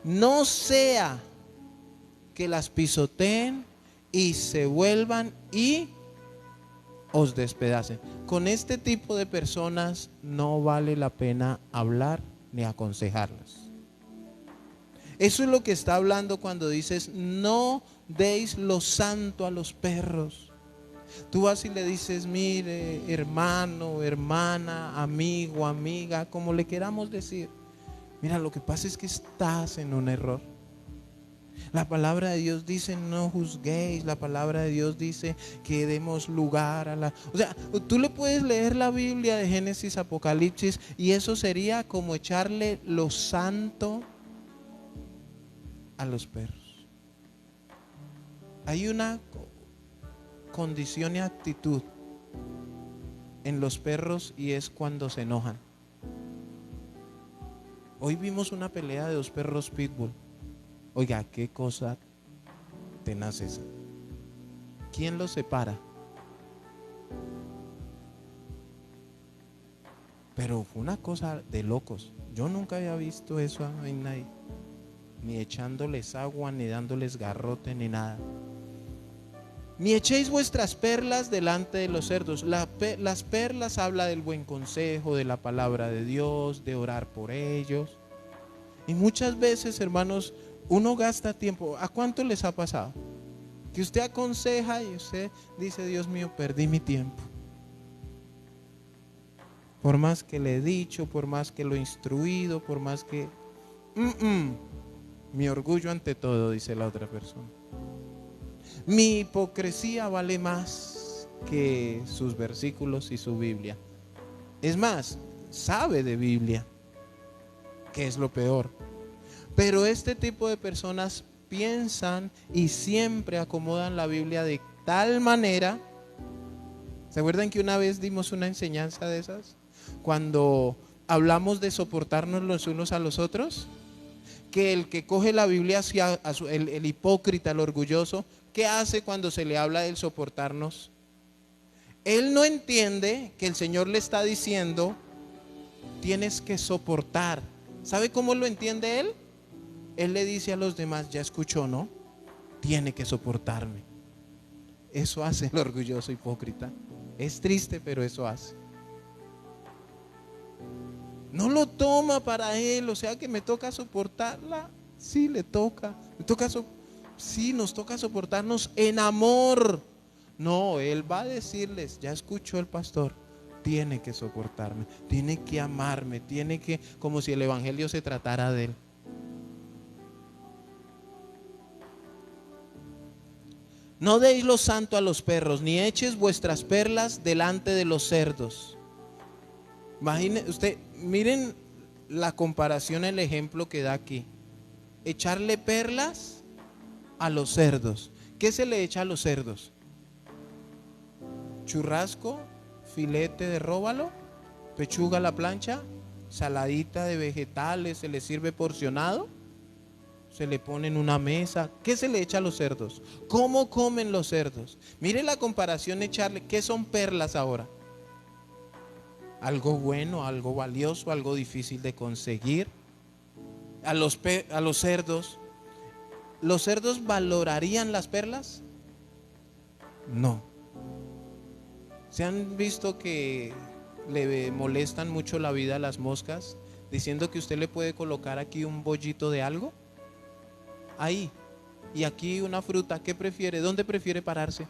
No sea que las pisoteen y se vuelvan y os despedacen. Con este tipo de personas no vale la pena hablar ni aconsejarlas. Eso es lo que está hablando cuando dices no deis lo santo a los perros. Tú vas y le dices, mire, hermano, hermana, amigo, amiga, como le queramos decir. Mira, lo que pasa es que estás en un error. La palabra de Dios dice no juzguéis. La palabra de Dios dice que demos lugar a la... O sea, tú le puedes leer la Biblia de Génesis, Apocalipsis y eso sería como echarle lo santo a los perros. Hay una condición y actitud en los perros y es cuando se enojan. Hoy vimos una pelea de 2 perros pitbull. Oiga, qué cosa tenaz esa. ¿Quién los separa? Pero fue una cosa de locos. Yo nunca había visto eso en nadie. Ni echándoles agua, ni dándoles garrote, ni nada. Ni echéis vuestras perlas delante de los cerdos. Las perlas habla del buen consejo, de la palabra de Dios, de orar por ellos. Y muchas veces, hermanos, uno gasta tiempo. ¿A cuánto les ha pasado? Que usted aconseja y usted dice, Dios mío, perdí mi tiempo. Por más que le he dicho, por más que lo he instruido, por más que... Mi orgullo ante todo, dice la otra persona. Mi hipocresía vale más que sus versículos y su Biblia. Es más, sabe de Biblia, que es lo peor. Pero este tipo de personas piensan y siempre acomodan la Biblia de tal manera. ¿Se acuerdan que una vez dimos una enseñanza de esas? Cuando hablamos de soportarnos los unos a los otros, que el que coge la Biblia hacia el hipócrita, el orgulloso, ¿qué hace cuando se le habla del soportarnos? Él no entiende que el Señor le está diciendo, tienes que soportar. ¿Sabe cómo lo entiende él? Él le dice a los demás, ya escuchó, ¿no? Tiene que soportarme. Eso hace el orgulloso hipócrita. Es triste, pero eso hace. No lo toma para él, o sea que me toca soportarla. Sí, le toca. Sí, nos toca soportarnos en amor. No, él va a decirles, ya escuchó el pastor, tiene que soportarme, tiene que amarme, tiene que, como si el evangelio se tratara de él. No deis lo santo a los perros, ni eches vuestras perlas delante de los cerdos. Imagine usted, miren la comparación, el ejemplo que da aquí. Echarle perlas a los cerdos. ¿Qué se le echa a los cerdos? Churrasco, filete de róbalo, pechuga a la plancha, saladita de vegetales, se le sirve porcionado. se le pone en una mesa. ¿Qué se le echa a los cerdos? ¿Cómo comen los cerdos? Mire la comparación, echarle. ¿Qué son perlas ahora? Algo bueno, algo valioso, algo difícil de conseguir. A los cerdos, ¿los cerdos valorarían las perlas? No. ¿Se han visto que le molestan mucho la vida a las moscas, diciendo que usted le puede colocar aquí un bollito de algo? Ahí. Y aquí una fruta. ¿Qué prefiere? ¿Dónde prefiere pararse?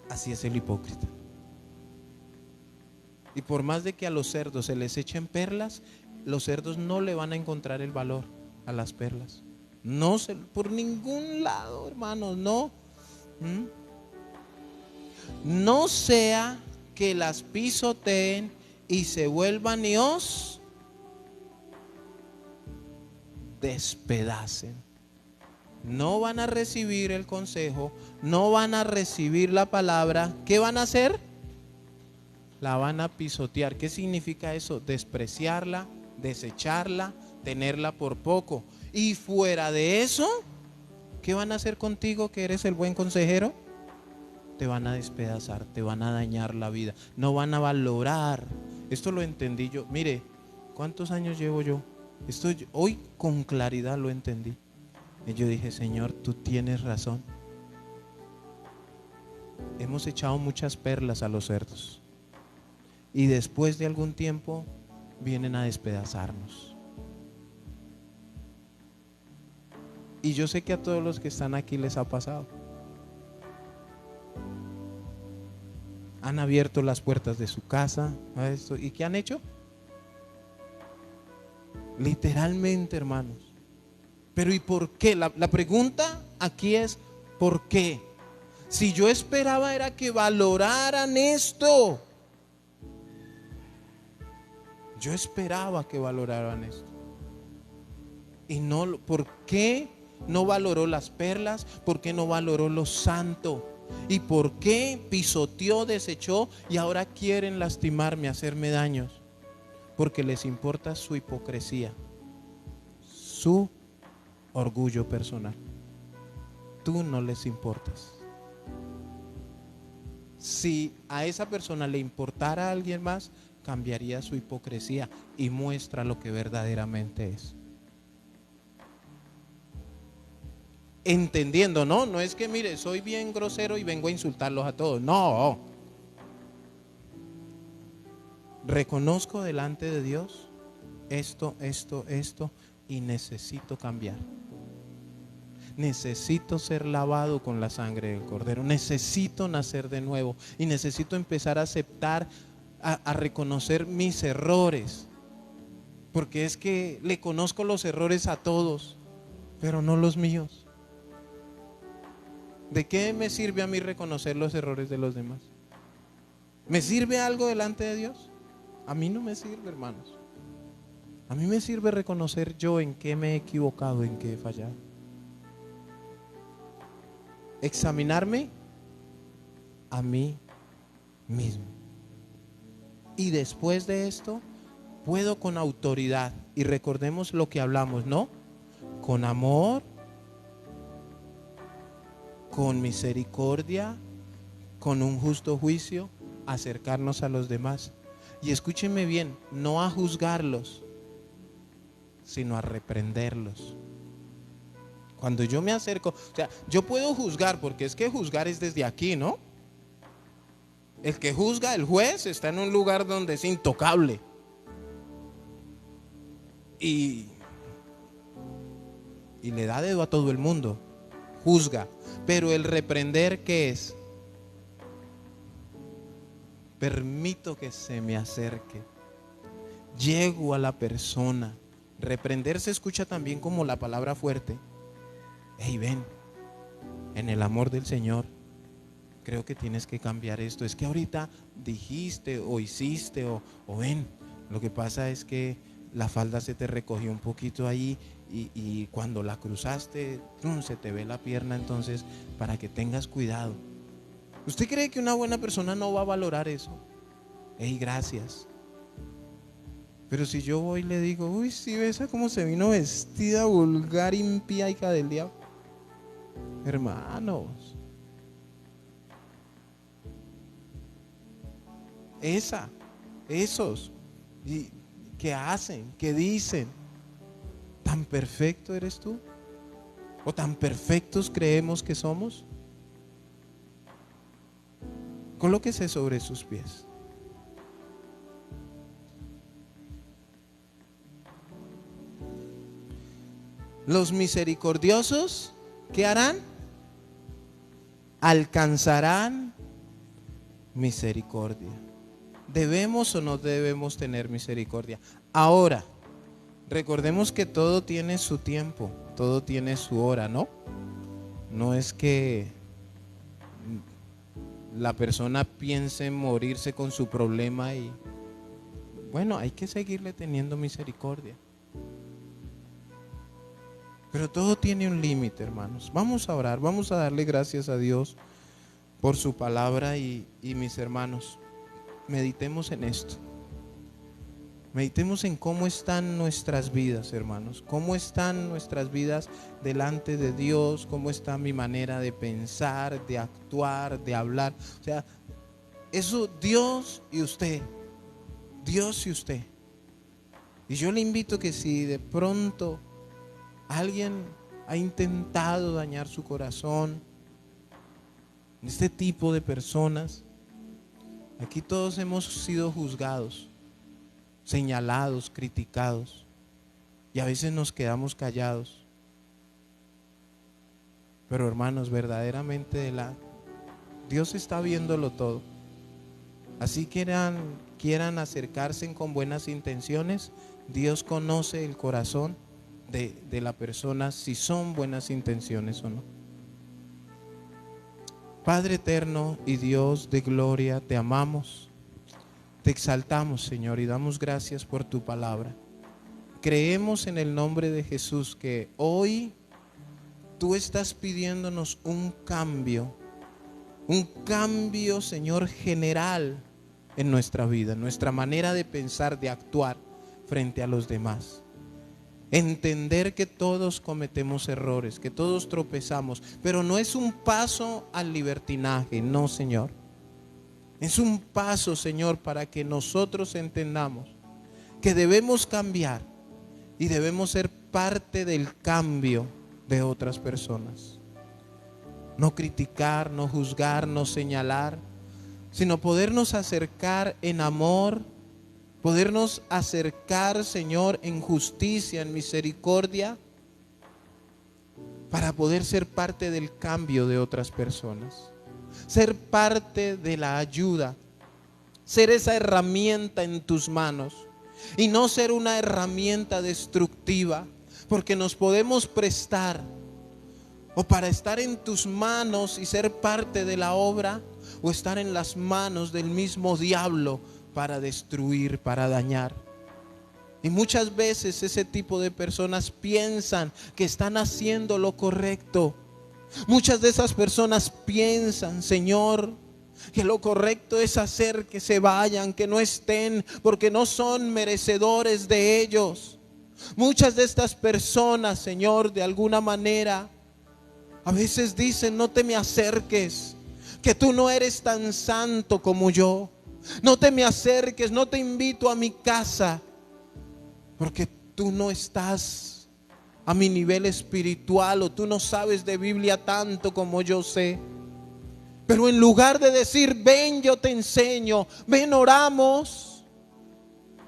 Así es el hipócrita. Y por más de que a los cerdos se les echen perlas, los cerdos no le van a encontrar el valor a las perlas. No se, por ningún lado, hermanos, no. No sea que las pisoteen y se vuelvan y os despedacen. No van a recibir el consejo, no van a recibir la palabra. ¿Qué van a hacer? La van a pisotear. ¿Qué significa eso? Despreciarla, desecharla, tenerla por poco. Y fuera de eso, ¿qué van a hacer contigo que eres el buen consejero? Te van a despedazar, te van a dañar la vida, no van a valorar. Esto lo entendí yo. Mire, ¿cuántos años llevo yo? Hoy con claridad lo entendí. Y yo dije, Señor, tú tienes razón. Hemos echado muchas perlas a los cerdos. Y después de algún tiempo vienen a despedazarnos. Y yo sé que a todos los que están aquí les ha pasado. Han abierto las puertas de su casa a esto. ¿Y qué han hecho? Literalmente, hermanos. Pero ¿y por qué? La pregunta aquí es ¿por qué? Si yo esperaba era que valoraran esto. Yo esperaba que valoraran esto. Y no, ¿por qué no valoró las perlas? ¿Por qué no valoró lo santo? ¿Y por qué pisoteó, desechó y ahora quieren lastimarme, hacerme daños? Porque les importa su hipocresía, su orgullo personal. Tú no les importas. Si a esa persona le importara a alguien más, cambiaría su hipocresía y muestra lo que verdaderamente es. Entendiendo, ¿no? No es que mire, soy bien grosero y vengo a insultarlos a todos. No. Reconozco delante de Dios esto y necesito cambiar. Necesito ser lavado con la sangre del Cordero. Necesito nacer de nuevo y necesito empezar a aceptar, a reconocer mis errores. Porque es que le conozco los errores a todos, pero no los míos. ¿De qué me sirve a mí reconocer los errores de los demás? ¿Me sirve algo delante de Dios? A mí no me sirve, hermanos. A mí me sirve reconocer yo en qué me he equivocado, en qué he fallado. Examinarme a mí mismo. Y después de esto, puedo con autoridad, y recordemos lo que hablamos, ¿no? Con amor, con misericordia, con un justo juicio, acercarnos a los demás. Y escúchenme bien, no a juzgarlos, sino a reprenderlos. Cuando yo me acerco, o sea, yo puedo juzgar, porque es que juzgar es desde aquí, ¿no? El que juzga, el juez, está en un lugar donde es intocable. Y le da dedo a todo el mundo. Juzga. Pero el reprender, ¿qué es? Permito que se me acerque. Llego a la persona. Reprender se escucha también como la palabra fuerte. Hey, ven, en el amor del Señor, creo que tienes que cambiar esto. Es que ahorita dijiste o hiciste o ven, lo que pasa es que la falda se te recogió un poquito ahí y cuando la cruzaste, se te ve la pierna, entonces para que tengas cuidado. ¿Usted cree que una buena persona no va a valorar eso? Hey, gracias. Pero si yo voy y le digo, uy, sí, esa cómo se vino vestida, vulgar, impía, hija del diablo. Hermanos, esos, y ¿qué hacen? ¿Qué dicen? ¿Tan perfecto eres tú? ¿O tan perfectos creemos que somos? Colóquese sobre sus pies. Los misericordiosos, ¿qué harán? Alcanzarán misericordia. ¿Debemos o no debemos tener misericordia? Ahora, recordemos que todo tiene su tiempo, todo tiene su hora, ¿no? No es que la persona piense en morirse con su problema y, bueno, hay que seguirle teniendo misericordia. Pero todo tiene un límite, hermanos. Vamos a orar, vamos a darle gracias a Dios por su palabra y mis hermanos, meditemos en esto. Meditemos en cómo están nuestras vidas, hermanos. Cómo están nuestras vidas delante de Dios. Cómo está mi manera de pensar, de actuar, de hablar. O sea, eso Dios y usted. Dios y usted. Y yo le invito que si de pronto alguien ha intentado dañar su corazón, este tipo de personas, aquí todos hemos sido juzgados, señalados, criticados, y a veces nos quedamos callados. Pero hermanos, verdaderamente Dios está viéndolo todo. Así quieran acercarse con buenas intenciones, Dios conoce el corazón de la persona, si son buenas intenciones o no. Padre eterno y Dios de gloria, te amamos, te exaltamos, Señor, y damos gracias por tu palabra. Creemos en el nombre de Jesús que hoy tú estás pidiéndonos un cambio, Señor, general en nuestra vida, en nuestra manera de pensar, de actuar frente a los demás. Entender que todos cometemos errores, que todos tropezamos, pero no es un paso al libertinaje, no, Señor. Es un paso, Señor, para que nosotros entendamos que debemos cambiar y debemos ser parte del cambio de otras personas. No criticar, no juzgar, no señalar, sino podernos acercar en amor, podernos acercar, Señor, en justicia, en misericordia, para poder ser parte del cambio de otras personas, ser parte de la ayuda, ser esa herramienta en tus manos y no ser una herramienta destructiva, porque nos podemos prestar o para estar en tus manos y ser parte de la obra, o estar en las manos del mismo diablo para destruir, para dañar. Y muchas veces ese tipo de personas piensan que están haciendo lo correcto. Muchas de esas personas piensan, Señor, que lo correcto es hacer que se vayan, que no estén, porque no son merecedores de ellos. Muchas de estas personas, Señor, de alguna manera, a veces dicen, no te me acerques, que tú no eres tan santo como yo. No te me acerques, no te invito a mi casa, porque tú no estás a mi nivel espiritual, o tú no sabes de Biblia tanto como yo sé. Pero en lugar de decir, ven, yo te enseño, ven, oramos,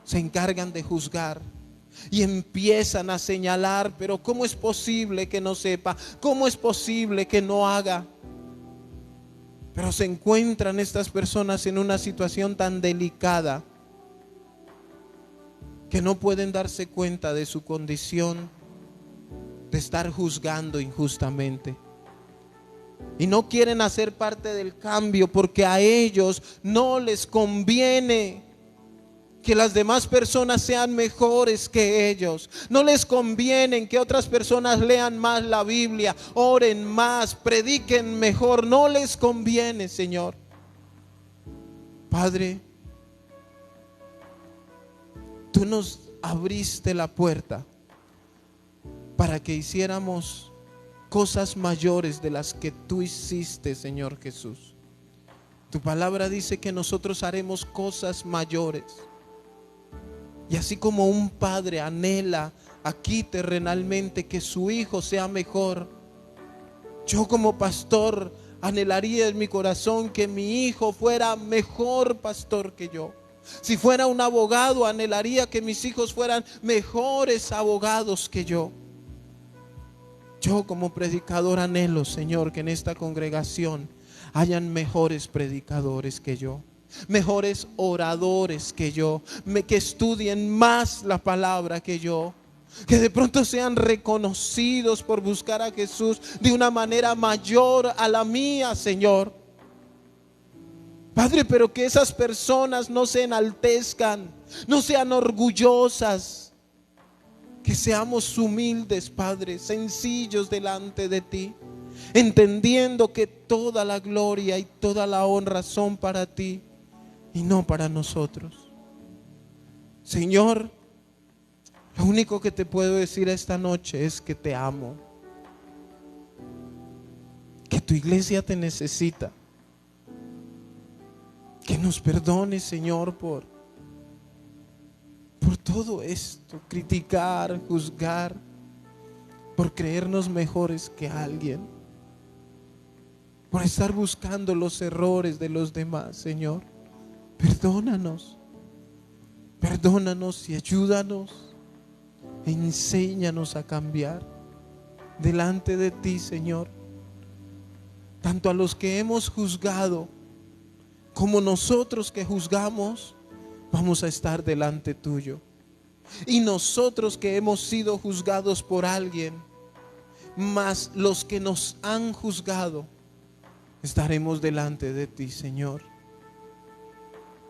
se encargan de juzgar y empiezan a señalar. Pero ¿cómo es posible que no sepa? ¿Cómo es posible que no haga? Pero se encuentran estas personas en una situación tan delicada que no pueden darse cuenta de su condición de estar juzgando injustamente. Y no quieren hacer parte del cambio porque a ellos no les conviene que las demás personas sean mejores que ellos. No les conviene que otras personas lean más la Biblia, oren más, prediquen mejor. No les conviene, Señor. Padre, Tú nos abriste la puerta para que hiciéramos cosas mayores de las que tú hiciste, Señor Jesús. Tu palabra dice que nosotros haremos cosas mayores. Y así como un padre anhela aquí terrenalmente que su hijo sea mejor, yo como pastor anhelaría en mi corazón que mi hijo fuera mejor pastor que yo. Si fuera un abogado, anhelaría que mis hijos fueran mejores abogados que yo. Yo como predicador anhelo, Señor, que en esta congregación hayan mejores predicadores que yo, mejores oradores que yo, que estudien más la palabra que yo, que de pronto sean reconocidos por buscar a Jesús de una manera mayor a la mía, Señor. Padre, pero que esas personas no se enaltezcan, no sean orgullosas, que seamos humildes, Padre, sencillos delante de ti, entendiendo que toda la gloria y toda la honra son para ti y no para nosotros. Señor, lo único que te puedo decir esta noche es que te amo, que tu iglesia te necesita, que nos perdones, Señor, por todo esto, criticar, juzgar, por creernos mejores que alguien, por estar buscando los errores de los demás, Señor. Perdónanos, perdónanos y ayúdanos, enséñanos a cambiar delante de ti, Señor, tanto a los que hemos juzgado como nosotros que juzgamos. Vamos a estar delante tuyo. Y nosotros que hemos sido juzgados por alguien, más los que nos han juzgado, estaremos delante de ti, Señor.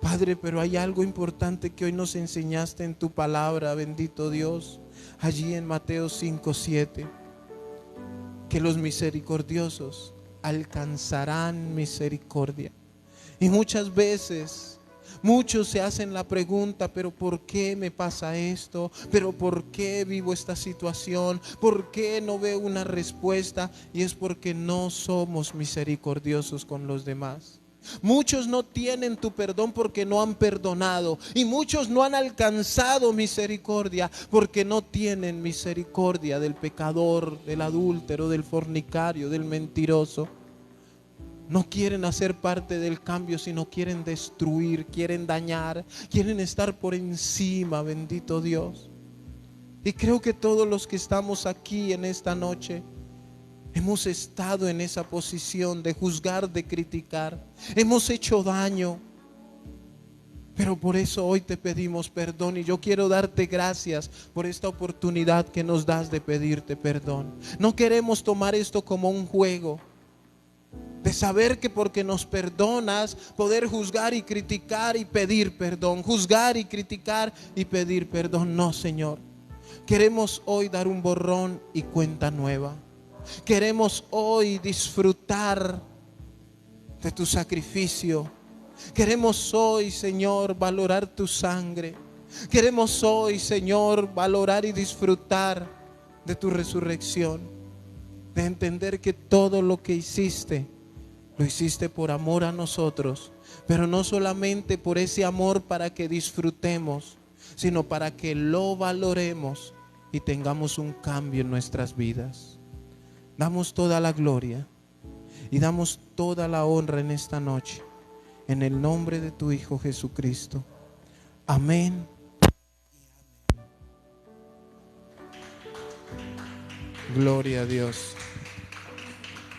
Padre, pero hay algo importante que hoy nos enseñaste en tu palabra, bendito Dios, allí en Mateo 5:7, que los misericordiosos alcanzarán misericordia. Y muchas veces muchos se hacen la pregunta, pero ¿por qué me pasa esto? ¿Pero por qué vivo esta situación? ¿Por qué no veo una respuesta? Y es porque no somos misericordiosos con los demás. Muchos no tienen tu perdón porque no han perdonado, y muchos no han alcanzado misericordia porque no tienen misericordia del pecador, del adúltero, del fornicario, del mentiroso. No quieren hacer parte del cambio, sino quieren destruir, quieren dañar, quieren estar por encima, bendito Dios. Y creo que todos los que estamos aquí en esta noche hemos estado en esa posición de juzgar, de criticar. Hemos hecho daño, pero por eso hoy te pedimos perdón, y yo quiero darte gracias por esta oportunidad que nos das de pedirte perdón. No queremos tomar esto como un juego, de saber que porque nos perdonas, poder juzgar y criticar y pedir perdón, juzgar y criticar y pedir perdón. No, Señor. Queremos hoy dar un borrón y cuenta nueva. Queremos hoy disfrutar de tu sacrificio. Queremos hoy, Señor, valorar tu sangre. Queremos hoy, Señor, valorar y disfrutar de tu resurrección. De entender que todo lo que hiciste, lo hiciste por amor a nosotros, pero no solamente por ese amor para que disfrutemos, sino para que lo valoremos y tengamos un cambio en nuestras vidas. Damos toda la gloria y damos toda la honra en esta noche, en el nombre de tu Hijo Jesucristo. Amén. Gloria a Dios.